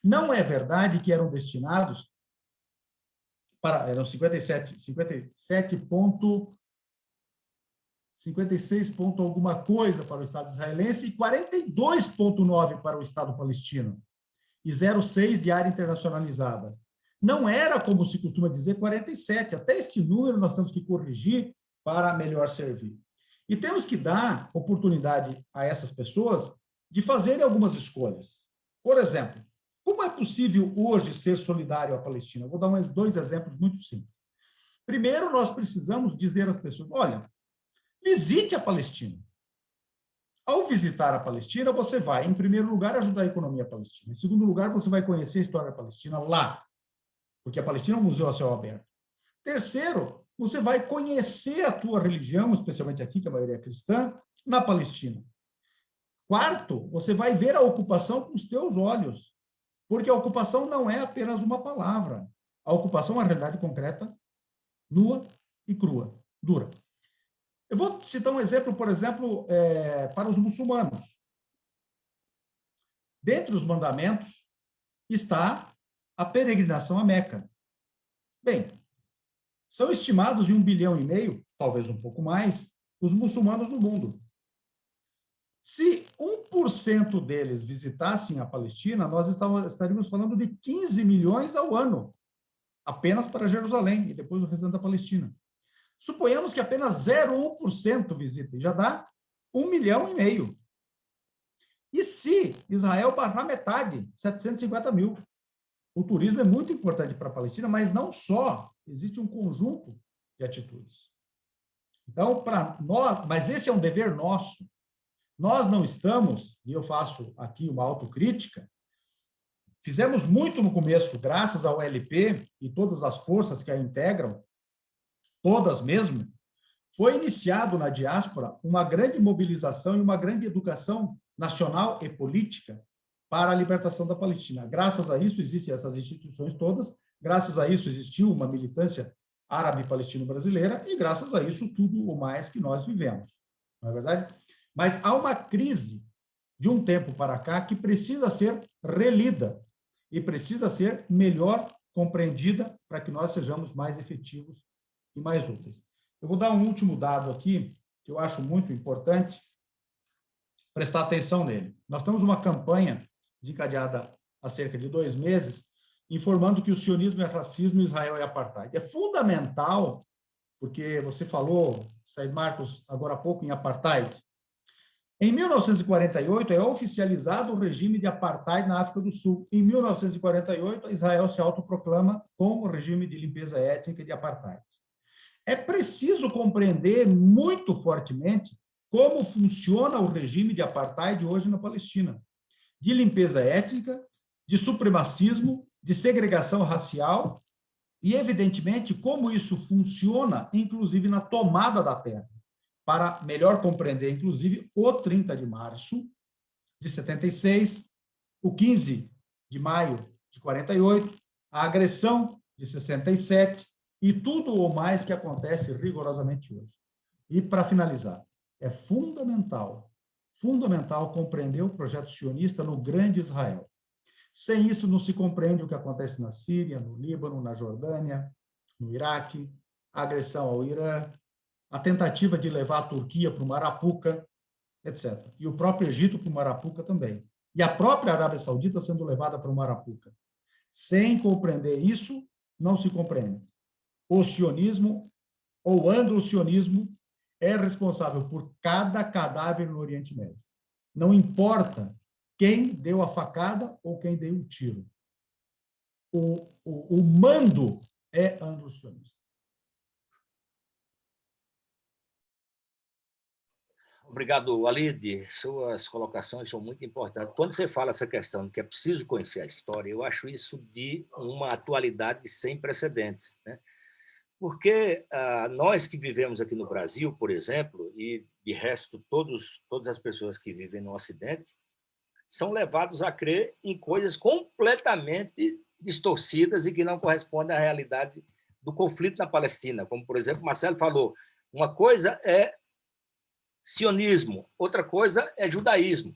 Não é verdade que eram destinados para, eram 56 ponto alguma coisa para o Estado israelense e 42,9 para o Estado palestino, e 0,6 de área internacionalizada. Não era, como se costuma dizer, 47. Até este número nós temos que corrigir para melhor servir. E temos que dar oportunidade a essas pessoas de fazerem algumas escolhas. Por exemplo, como é possível hoje ser solidário à Palestina? Eu vou dar dois exemplos muito simples. Primeiro, nós precisamos dizer às pessoas, olha, visite a Palestina. Ao visitar a Palestina, você vai, em primeiro lugar, ajudar a economia palestina. Em segundo lugar, você vai conhecer a história palestina lá, porque a Palestina é um museu a céu aberto. Terceiro, você vai conhecer a tua religião, especialmente aqui, que a maioria é cristã, na Palestina. Quarto, você vai ver a ocupação com os teus olhos, porque a ocupação não é apenas uma palavra. A ocupação é uma realidade concreta, nua e crua, dura. Eu vou citar um exemplo, por exemplo, para os muçulmanos. Dentre os mandamentos está a peregrinação a Meca. Bem, são estimados de 1,5 bilhão, talvez um pouco mais, os muçulmanos no mundo. Se 1% deles visitassem a Palestina, nós estaríamos falando de 15 milhões ao ano, apenas para Jerusalém e depois o restante da Palestina. Suponhamos que apenas 0,1% visitem, já dá 1,5 milhão. E se Israel barrar metade, 750 mil? O turismo é muito importante para a Palestina, mas não só, existe um conjunto de atitudes. Então, para nós, mas esse é um dever nosso. Nós não estamos, e eu faço aqui uma autocrítica, fizemos muito no começo, graças ao LP e todas as forças que a integram, todas mesmo, foi iniciado na diáspora uma grande mobilização e uma grande educação nacional e política para a libertação da Palestina. Graças a isso existem essas instituições todas, graças a isso existiu uma militância árabe-palestino-brasileira e graças a isso tudo o mais que nós vivemos. Não é verdade? Mas há uma crise de um tempo para cá que precisa ser relida e precisa ser melhor compreendida para que nós sejamos mais efetivos e mais úteis. Eu vou dar um último dado aqui, que eu acho muito importante prestar atenção nele. Nós temos uma campanha desencadeada há cerca de 2 meses, informando que o sionismo é racismo e Israel é apartheid. É fundamental, porque você falou, Said Marcos, agora há pouco, em apartheid. Em 1948, é oficializado o regime de apartheid na África do Sul. Em 1948, Israel se autoproclama com o regime de limpeza étnica de apartheid. É preciso compreender muito fortemente como funciona o regime de apartheid hoje na Palestina, de limpeza étnica, de supremacismo, de segregação racial e, evidentemente, como isso funciona, inclusive, na tomada da terra, para melhor compreender, inclusive, o 30 de março de 76, o 15 de maio de 48, a agressão de 67 e tudo o mais que acontece rigorosamente hoje. E, para finalizar, é fundamental compreender o projeto sionista no grande Israel. Sem isso, não se compreende o que acontece na Síria, no Líbano, na Jordânia, no Iraque, a agressão ao Irã, a tentativa de levar a Turquia para o Marapuca, etc. E o próprio Egito para o Marapuca também. E a própria Arábia Saudita sendo levada para o Marapuca. Sem compreender isso, não se compreende. O sionismo ou anglo-sionismo é responsável por cada cadáver no Oriente Médio. Não importa quem deu a facada ou quem deu o tiro. O mando é anglo-sionista. Obrigado, Walid. Suas colocações são muito importantes. Quando você fala essa questão de que é preciso conhecer a história, eu acho isso de uma atualidade sem precedentes, né? Porque nós que vivemos aqui no Brasil, por exemplo, e de resto todas as pessoas que vivem no Ocidente, são levados a crer em coisas completamente distorcidas e que não correspondem à realidade do conflito na Palestina. Como, por exemplo, Marcelo falou, uma coisa é sionismo, outra coisa é judaísmo,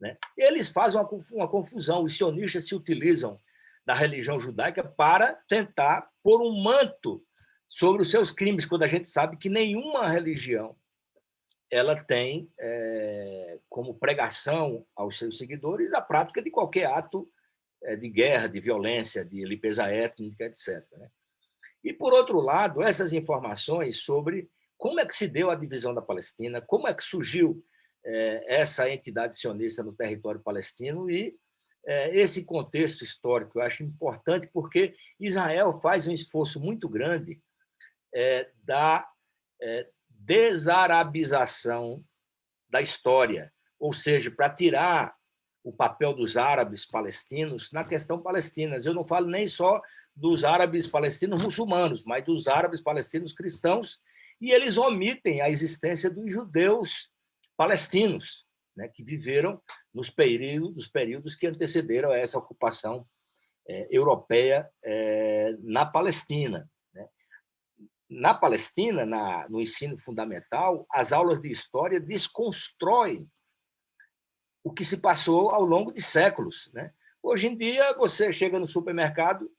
né? Eles fazem uma confusão, os sionistas se utilizam da religião judaica para tentar pôr um manto sobre os seus crimes, quando a gente sabe que nenhuma religião ela tem como pregação aos seus seguidores a prática de qualquer ato de guerra, de violência, de limpeza étnica, etc., né? E, por outro lado, essas informações sobre como é que se deu a divisão da Palestina, como é que surgiu essa entidade sionista no território palestino e esse contexto histórico eu acho importante porque Israel faz um esforço muito grande da desarabização da história, ou seja, para tirar o papel dos árabes palestinos na questão palestina. Eu não falo nem só dos árabes palestinos muçulmanos, mas dos árabes palestinos cristãos, e eles omitem a existência dos judeus palestinos, né, que viveram nos períodos que antecederam a essa ocupação europeia na Palestina, né? Na Palestina, no ensino fundamental, as aulas de história desconstroem o que se passou ao longo de séculos, né? Hoje em dia, você chega no supermercado,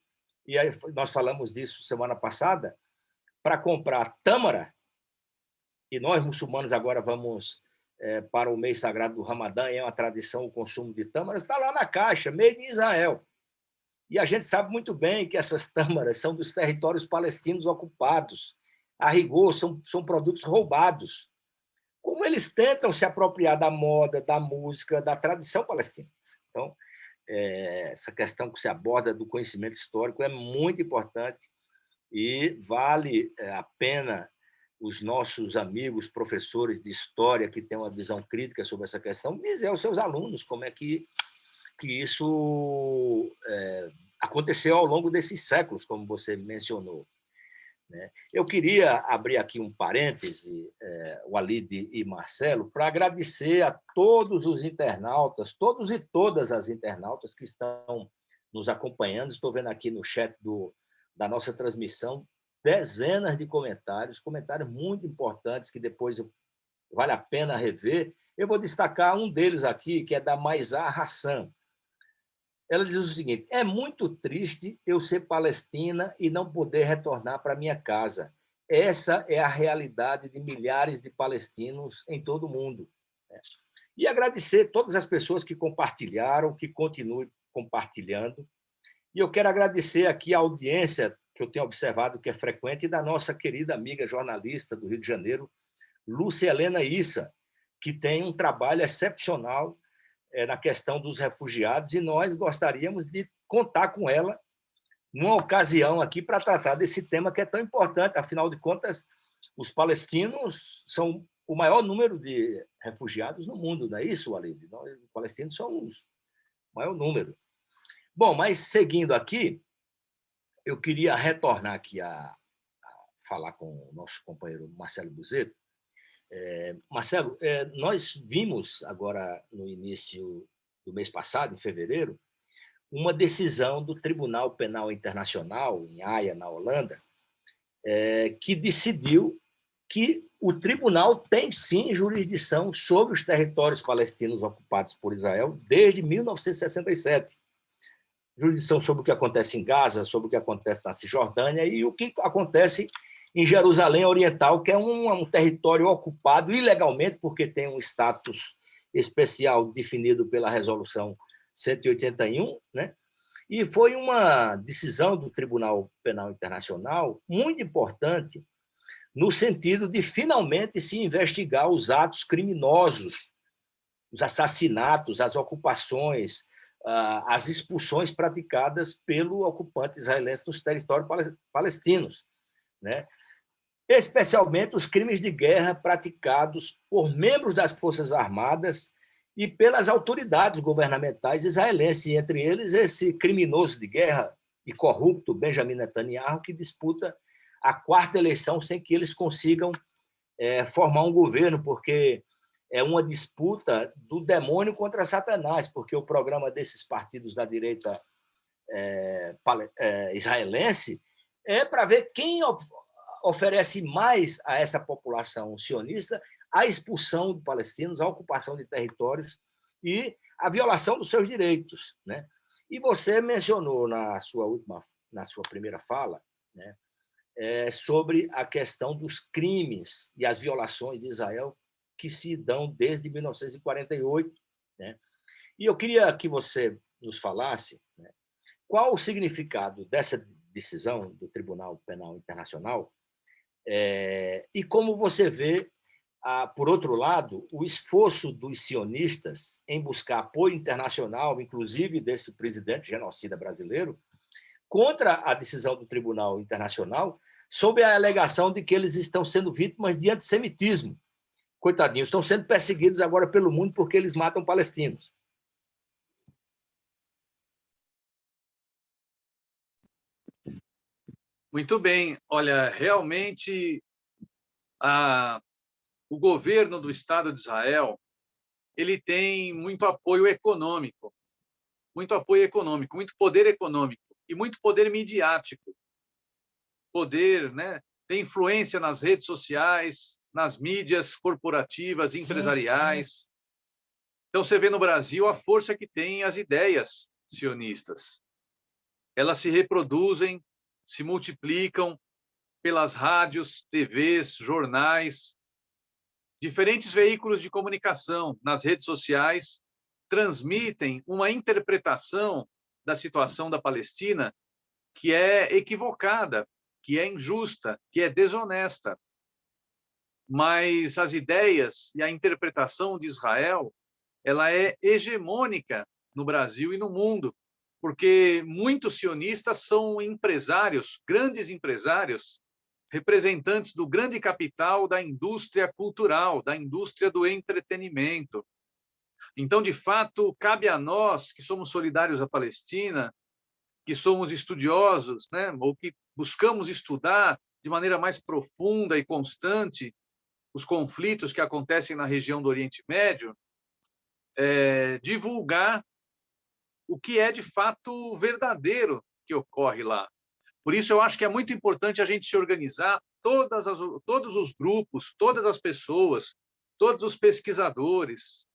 e aí nós falamos disso semana passada, para comprar tâmara, e nós, muçulmanos, agora vamos para o mês sagrado do Ramadã, e é uma tradição o consumo de tâmaras, está lá na caixa, made in Israel. E a gente sabe muito bem que essas tâmaras são dos territórios palestinos ocupados. A rigor, são produtos roubados. Como eles tentam se apropriar da moda, da música, da tradição palestina. Então, essa questão que se aborda do conhecimento histórico é muito importante e vale a pena os nossos amigos professores de história que têm uma visão crítica sobre essa questão dizer aos seus alunos como é que isso aconteceu ao longo desses séculos, como você mencionou, né? Eu queria abrir aqui um parêntese, Walid e Marcelo, para agradecer a todos os internautas, todos e todas as internautas que estão nos acompanhando. Estou vendo aqui no chat da nossa transmissão dezenas de comentários muito importantes que depois vale a pena rever. Eu vou destacar um deles aqui, que é da Maizá Hassan. Ela diz o seguinte: é muito triste eu ser palestina e não poder retornar para minha casa. Essa é a realidade de milhares de palestinos em todo o mundo. E agradecer todas as pessoas que compartilharam, que continuem compartilhando. E eu quero agradecer aqui a audiência que eu tenho observado que é frequente da nossa querida amiga jornalista do Rio de Janeiro, Lúcia Helena Issa, que tem um trabalho excepcional na questão dos refugiados, e nós gostaríamos de contar com ela numa ocasião aqui para tratar desse tema que é tão importante. Afinal de contas, os palestinos são o maior número de refugiados no mundo, não é isso, Walid? Os palestinos são o maior número. Bom, mas seguindo aqui, eu queria retornar aqui a falar com o nosso companheiro Marcelo Buzetto. Marcelo, nós vimos agora no início do mês passado, em fevereiro, uma decisão do Tribunal Penal Internacional, em Haia, na Holanda, que decidiu que o tribunal tem, sim, jurisdição sobre os territórios palestinos ocupados por Israel desde 1967. Jurisdição sobre o que acontece em Gaza, sobre o que acontece na Cisjordânia e o que acontece em Jerusalém Oriental, que é um território ocupado ilegalmente, porque tem um status especial definido pela Resolução 181, né? E foi uma decisão do Tribunal Penal Internacional muito importante no sentido de finalmente se investigar os atos criminosos, os assassinatos, as ocupações, as expulsões praticadas pelo ocupante israelense nos territórios palestinos, né? Especialmente os crimes de guerra praticados por membros das Forças Armadas e pelas autoridades governamentais israelenses, e entre eles esse criminoso de guerra e corrupto Benjamin Netanyahu, que disputa a 4ª eleição sem que eles consigam formar um governo, porque é uma disputa do demônio contra Satanás, porque o programa desses partidos da direita israelense é para ver quem oferece mais a essa população sionista a expulsão de palestinos, a ocupação de territórios e a violação dos seus direitos, né? E você mencionou na sua primeira fala, né, sobre a questão dos crimes e as violações de Israel que se dão desde 1948, né? E eu queria que você nos falasse, né, qual o significado dessa decisão do Tribunal Penal Internacional e como você vê, por outro lado, o esforço dos sionistas em buscar apoio internacional, inclusive desse presidente genocida brasileiro, contra a decisão do Tribunal Internacional, sob a alegação de que eles estão sendo vítimas de antissemitismo. Coitadinhos, estão sendo perseguidos agora pelo mundo porque eles matam palestinos. Muito bem. Olha, realmente, o governo do Estado de Israel ele tem muito apoio econômico, muito poder econômico e muito poder midiático. Poder, né? Tem influência nas redes sociais, nas mídias corporativas, empresariais. Então, você vê no Brasil a força que tem as ideias sionistas. Elas se reproduzem, se multiplicam pelas rádios, TVs, jornais, diferentes veículos de comunicação nas redes sociais transmitem uma interpretação da situação da Palestina que é equivocada, que é injusta, que é desonesta. Mas as ideias e a interpretação de Israel, ela é hegemônica no Brasil e no mundo, porque muitos sionistas são empresários, grandes empresários, representantes do grande capital da indústria cultural, da indústria do entretenimento. Então, de fato, cabe a nós, que somos solidários à Palestina, que somos estudiosos, né, ou que buscamos estudar de maneira mais profunda e constante os conflitos que acontecem na região do Oriente Médio, divulgar o que é de fato verdadeiro que ocorre lá. Por isso, eu acho que é muito importante a gente se organizar, todos os grupos, todas as pessoas, todos os pesquisadores,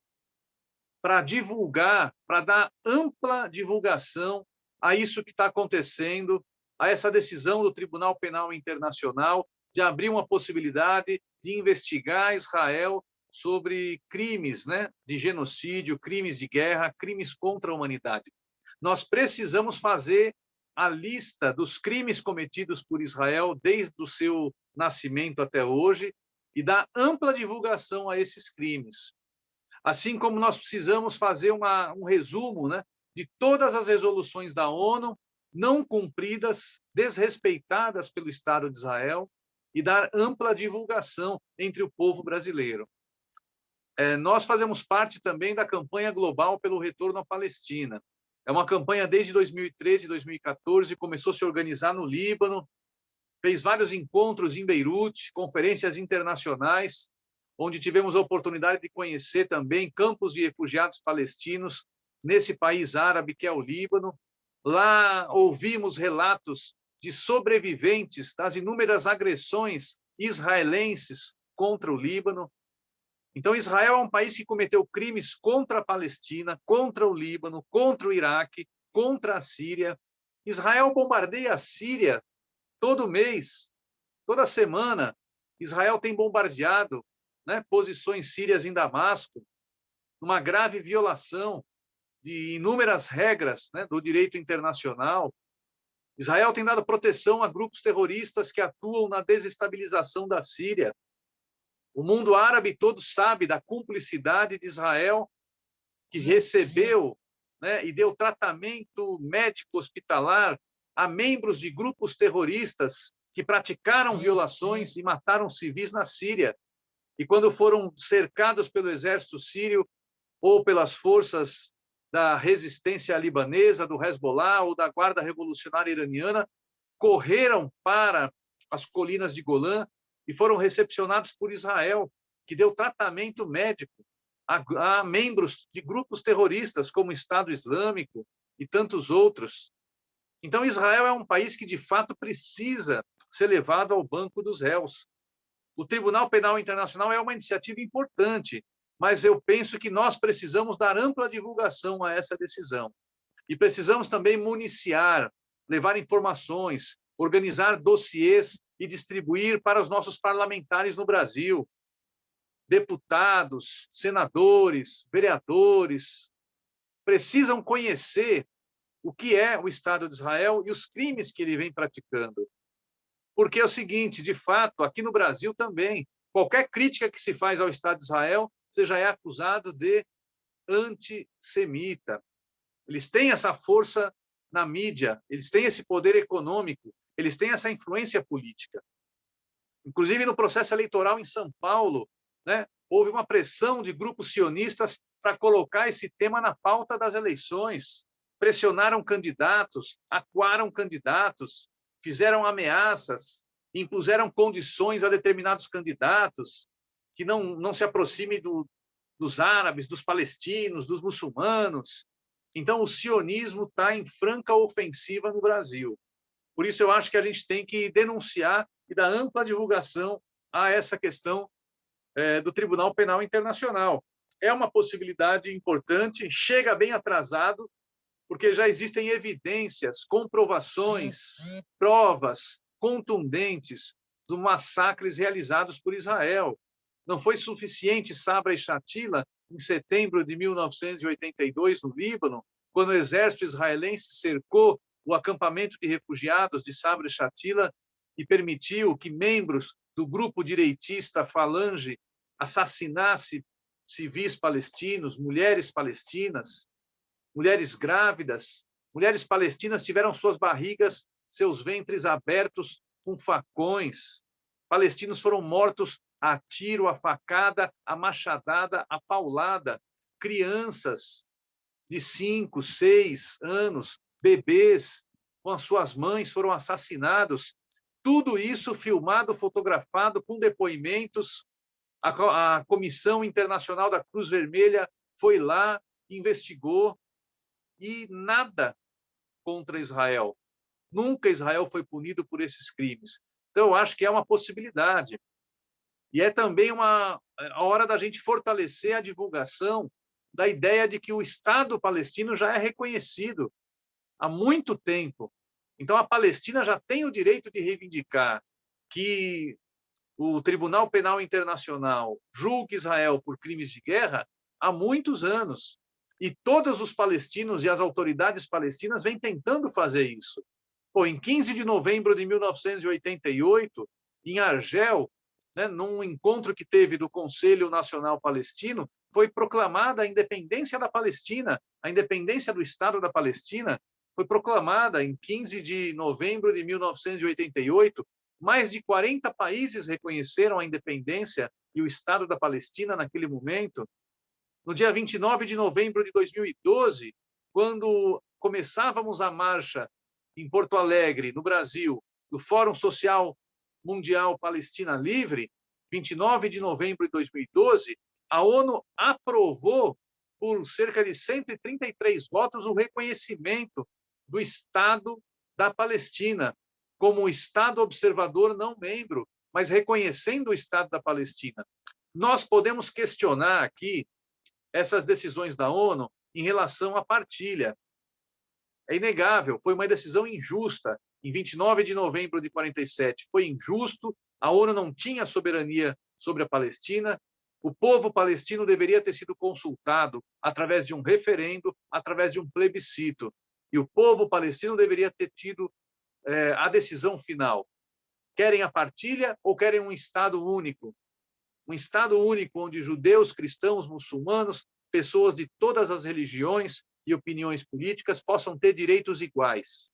para divulgar, para dar ampla divulgação a isso que está acontecendo, a essa decisão do Tribunal Penal Internacional de abrir uma possibilidade de investigar Israel sobre crimes, né, de genocídio, crimes de guerra, crimes contra a humanidade. Nós precisamos fazer a lista dos crimes cometidos por Israel desde o seu nascimento até hoje e dar ampla divulgação a esses crimes. Assim como nós precisamos fazer um resumo, né, de todas as resoluções da ONU não cumpridas, desrespeitadas pelo Estado de Israel, e dar ampla divulgação entre o povo brasileiro. Nós fazemos parte também da campanha global pelo retorno à Palestina. É uma campanha desde 2013, 2014, começou a se organizar no Líbano, fez vários encontros em Beirute, conferências internacionais, onde tivemos a oportunidade de conhecer também campos de refugiados palestinos nesse país árabe que é o Líbano. Lá ouvimos relatos de sobreviventes das inúmeras agressões israelenses contra o Líbano. Então, Israel é um país que cometeu crimes contra a Palestina, contra o Líbano, contra o Iraque, contra a Síria. Israel bombardeia a Síria todo mês, toda semana. Israel tem bombardeado, né, posições sírias em Damasco, uma grave violação de inúmeras regras, né, do direito internacional. Israel tem dado proteção a grupos terroristas que atuam na desestabilização da Síria. O mundo árabe todo sabe da cumplicidade de Israel, que recebeu, né, e deu tratamento médico hospitalar a membros de grupos terroristas que praticaram violações e mataram civis na Síria. E quando foram cercados pelo exército sírio ou pelas forças da resistência libanesa, do Hezbollah ou da Guarda Revolucionária Iraniana, correram para as colinas de Golã e foram recepcionados por Israel, que deu tratamento médico a membros de grupos terroristas, como o Estado Islâmico e tantos outros. Então, Israel é um país que, de fato, precisa ser levado ao banco dos réus. O Tribunal Penal Internacional é uma iniciativa importante, mas eu penso que nós precisamos dar ampla divulgação a essa decisão. E precisamos também municiar, levar informações, organizar dossiês e distribuir para os nossos parlamentares no Brasil. Deputados, senadores, vereadores precisam conhecer o que é o Estado de Israel e os crimes que ele vem praticando. Porque é o seguinte, de fato, aqui no Brasil também, qualquer crítica que se faz ao Estado de Israel, você já é acusado de antissemita. Eles têm essa força na mídia, eles têm esse poder econômico, eles têm essa influência política. Inclusive, no processo eleitoral em São Paulo, né, houve uma pressão de grupos sionistas para colocar esse tema na pauta das eleições. Pressionaram candidatos, acuaram candidatos, fizeram ameaças, impuseram condições a determinados candidatos que não se aproxime dos árabes, dos palestinos, dos muçulmanos. Então, o sionismo está em franca ofensiva no Brasil. Por isso, eu acho que a gente tem que denunciar e dar ampla divulgação a essa questão do Tribunal Penal Internacional. É uma possibilidade importante, chega bem atrasado, porque já existem evidências, comprovações, provas contundentes dos massacres realizados por Israel. Não foi suficiente Sabra e Shatila, em setembro de 1982, no Líbano, quando o exército israelense cercou o acampamento de refugiados de Sabra e Shatila e permitiu que membros do grupo direitista Falange assassinassem civis palestinos, mulheres palestinas, mulheres grávidas. Mulheres palestinas tiveram suas barrigas, seus ventres abertos com facões. Palestinos foram mortos a tiro, a facada, a machadada, a paulada. Crianças de 5, 6 anos, bebês com as suas mães foram assassinados. Tudo isso filmado, fotografado, com depoimentos. A Comissão Internacional da Cruz Vermelha foi lá, investigou, e nada contra Israel. Nunca Israel foi punido por esses crimes. Então, eu acho que é uma possibilidade. E é também a hora da gente fortalecer a divulgação da ideia de que o Estado palestino já é reconhecido há muito tempo. Então, a Palestina já tem o direito de reivindicar que o Tribunal Penal Internacional julgue Israel por crimes de guerra há muitos anos. E todos os palestinos e as autoridades palestinas vêm tentando fazer isso. Em 15 de novembro de 1988, em Argel, né, num encontro que teve do Conselho Nacional Palestino, foi proclamada a independência da Palestina, a independência do Estado da Palestina foi proclamada em 15 de novembro de 1988. Mais de 40 países reconheceram a independência e o Estado da Palestina naquele momento. No dia 29 de novembro de 2012, quando começávamos a marcha em Porto Alegre, no Brasil, do Fórum Social Mundial Palestina Livre, 29 de novembro de 2012, a ONU aprovou, por cerca de 133 votos, o reconhecimento do Estado da Palestina, como Estado observador não membro, mas reconhecendo o Estado da Palestina. Nós podemos questionar aqui essas decisões da ONU em relação à partilha. É inegável, foi uma decisão injusta. Em 29 de novembro de 47, foi injusto, a ONU não tinha soberania sobre a Palestina, o povo palestino deveria ter sido consultado através de um referendo, através de um plebiscito, e o povo palestino deveria ter tido a decisão final. Querem a partilha ou querem um Estado único? Um Estado único onde judeus, cristãos, muçulmanos, pessoas de todas as religiões e opiniões políticas possam ter direitos iguais.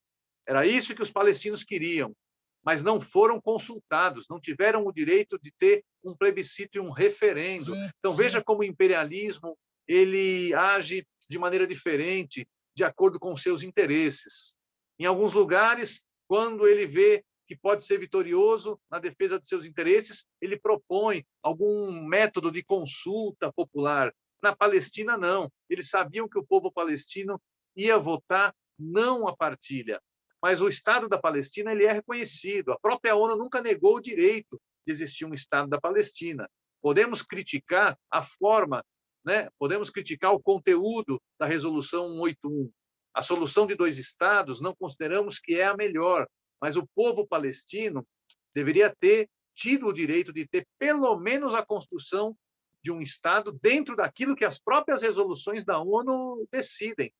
Era isso que os palestinos queriam, mas não foram consultados, não tiveram o direito de ter um plebiscito e um referendo. Então, veja como o imperialismo ele age de maneira diferente, de acordo com seus interesses. Em alguns lugares, quando ele vê que pode ser vitorioso na defesa de seus interesses, ele propõe algum método de consulta popular. Na Palestina, não. Eles sabiam que o povo palestino ia votar não a partilha. Mas o Estado da Palestina ele é reconhecido. A própria ONU nunca negou o direito de existir um Estado da Palestina. Podemos criticar a forma, né? Podemos criticar o conteúdo da Resolução 181. A solução de dois Estados não consideramos que é a melhor, mas o povo palestino deveria ter tido o direito de ter pelo menos a construção de um Estado dentro daquilo que as próprias resoluções da ONU decidem.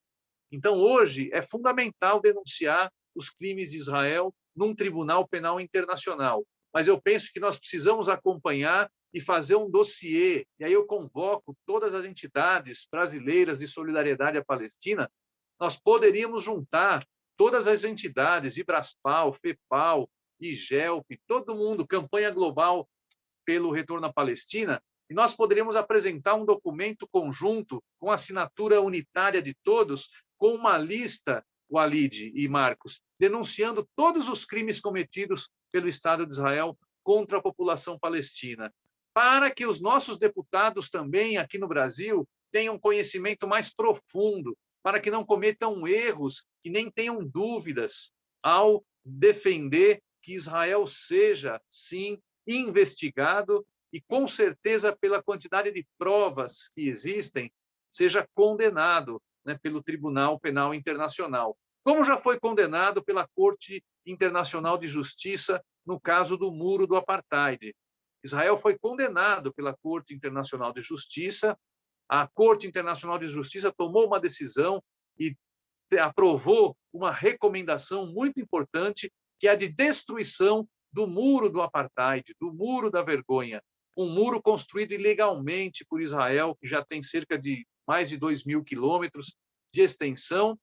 Então, hoje, é fundamental denunciar os crimes de Israel num tribunal penal internacional. Mas eu penso que nós precisamos acompanhar e fazer um dossiê. E aí eu convoco todas as entidades brasileiras de solidariedade à Palestina. Nós poderíamos juntar todas as entidades, Ibraspal, FEPAL, IGELP, todo mundo, Campanha Global pelo Retorno à Palestina, e nós poderíamos apresentar um documento conjunto, com assinatura unitária de todos, com uma lista, Walid e Marcos, denunciando todos os crimes cometidos pelo Estado de Israel contra a população palestina, para que os nossos deputados também, aqui no Brasil, tenham conhecimento mais profundo, para que não cometam erros e nem tenham dúvidas ao defender que Israel seja, sim, investigado e, com certeza, pela quantidade de provas que existem, seja condenado, né, pelo Tribunal Penal Internacional, como já foi condenado pela Corte Internacional de Justiça no caso do Muro do Apartheid. Israel foi condenado pela Corte Internacional de Justiça, a Corte Internacional de Justiça tomou uma decisão e aprovou uma recomendação muito importante, que é a de destruição do Muro do Apartheid, do Muro da Vergonha, um muro construído ilegalmente por Israel, que já tem cerca de mais de 2.000 quilômetros de extensão,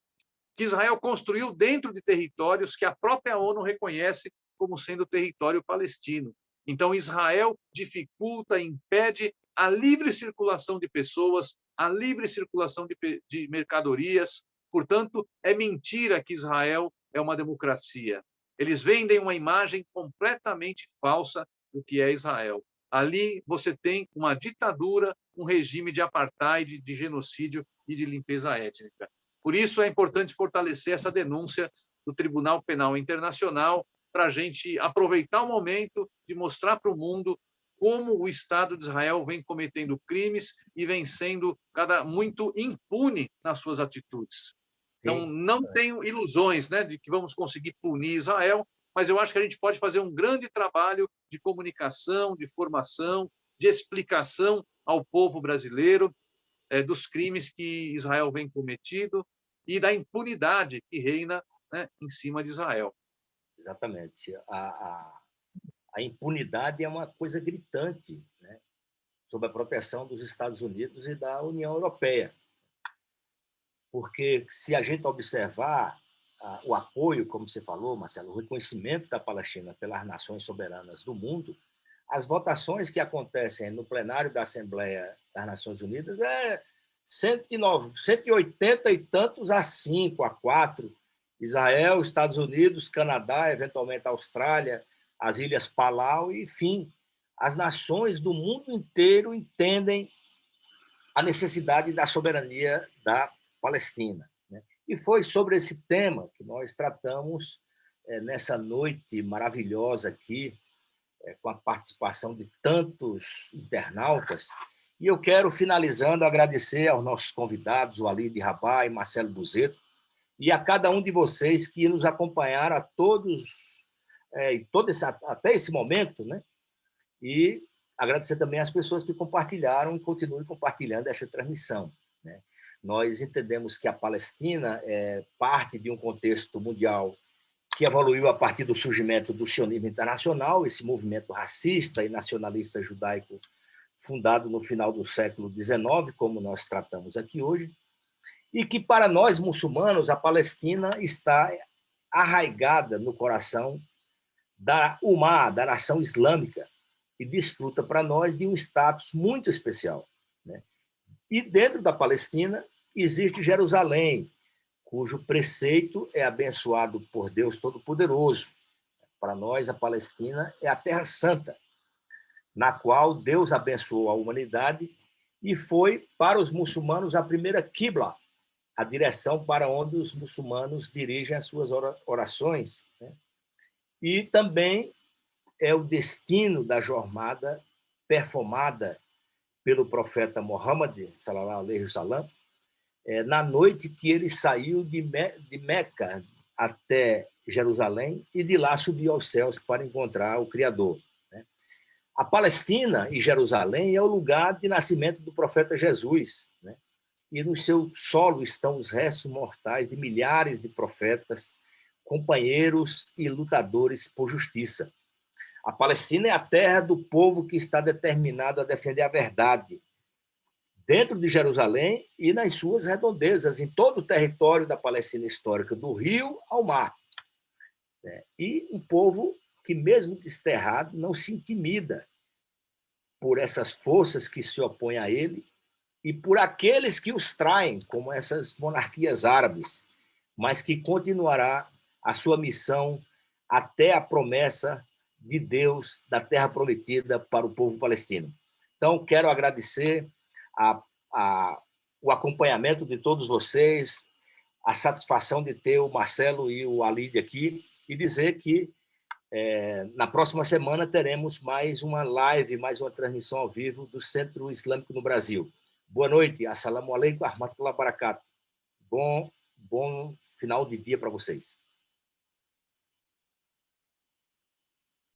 que Israel construiu dentro de territórios que a própria ONU reconhece como sendo território palestino. Então, Israel dificulta, impede a livre circulação de pessoas, a livre circulação de mercadorias. Portanto, é mentira que Israel é uma democracia. Eles vendem uma imagem completamente falsa do que é Israel. Ali você tem uma ditadura, um regime de apartheid, de genocídio e de limpeza étnica. Por isso é importante fortalecer essa denúncia do Tribunal Penal Internacional para a gente aproveitar o momento de mostrar para o mundo como o Estado de Israel vem cometendo crimes e vem sendo muito impune nas suas atitudes. Então, não tenho ilusões, né, de que vamos conseguir punir Israel, mas eu acho que a gente pode fazer um grande trabalho de comunicação, de formação, de explicação ao povo brasileiro dos crimes que Israel vem cometido e da impunidade que reina, né, em cima de Israel. Exatamente. A impunidade é uma coisa gritante, né, sob a proteção dos Estados Unidos e da União Europeia. Porque, se a gente observar o apoio, como você falou, Marcelo, o reconhecimento da Palestina pelas nações soberanas do mundo, as votações que acontecem no plenário da Assembleia das Nações Unidas é 180 e tantos a 5, a 4. Israel, Estados Unidos, Canadá, eventualmente a Austrália, as Ilhas Palau, enfim, as nações do mundo inteiro entendem a necessidade da soberania da Palestina. E foi sobre esse tema que nós tratamos nessa noite maravilhosa aqui, com a participação de tantos internautas. E eu quero, finalizando, agradecer aos nossos convidados, o Walid Rabah e Marcelo Buzetto, e a cada um de vocês que nos acompanharam a todos, até esse momento, né? E agradecer também às pessoas que compartilharam e continuem compartilhando esta transmissão, né? Nós entendemos que a Palestina é parte de um contexto mundial que evoluiu a partir do surgimento do sionismo internacional, esse movimento racista e nacionalista judaico fundado no final do século XIX, como nós tratamos aqui hoje, e que, para nós muçulmanos, a Palestina está arraigada no coração da Ummah, da nação islâmica, e desfruta para nós de um status muito especial, né? E dentro da Palestina existe Jerusalém, cujo preceito é abençoado por Deus Todo-Poderoso. Para nós, a Palestina é a Terra Santa, na qual Deus abençoou a humanidade e foi, para os muçulmanos, a primeira Qibla, a direção para onde os muçulmanos dirigem as suas orações, né? E também é o destino da jornada perfumada pelo profeta Muhammad, sallallahu alaihi wasallam, na noite que ele saiu de Meca até Jerusalém e de lá subiu aos céus para encontrar o Criador, né? A Palestina e Jerusalém é o lugar de nascimento do profeta Jesus, né? E no seu solo estão os restos mortais de milhares de profetas, companheiros e lutadores por justiça. A Palestina é a terra do povo que está determinado a defender a verdade, dentro de Jerusalém e nas suas redondezas, em todo o território da Palestina histórica, do rio ao mar. E um povo que, mesmo desterrado, não se intimida por essas forças que se opõem a ele e por aqueles que os traem, como essas monarquias árabes, mas que continuará a sua missão até a promessa de Deus da terra prometida para o povo palestino. Então, quero agradecer o acompanhamento de todos vocês, a satisfação de ter o Marcelo e o Walid aqui, e dizer que na próxima semana teremos mais uma live, mais uma transmissão ao vivo do Centro Islâmico no Brasil. Boa noite, assalamu alaikum, warahmatullahi wabarakatuh. Bom final de dia para vocês.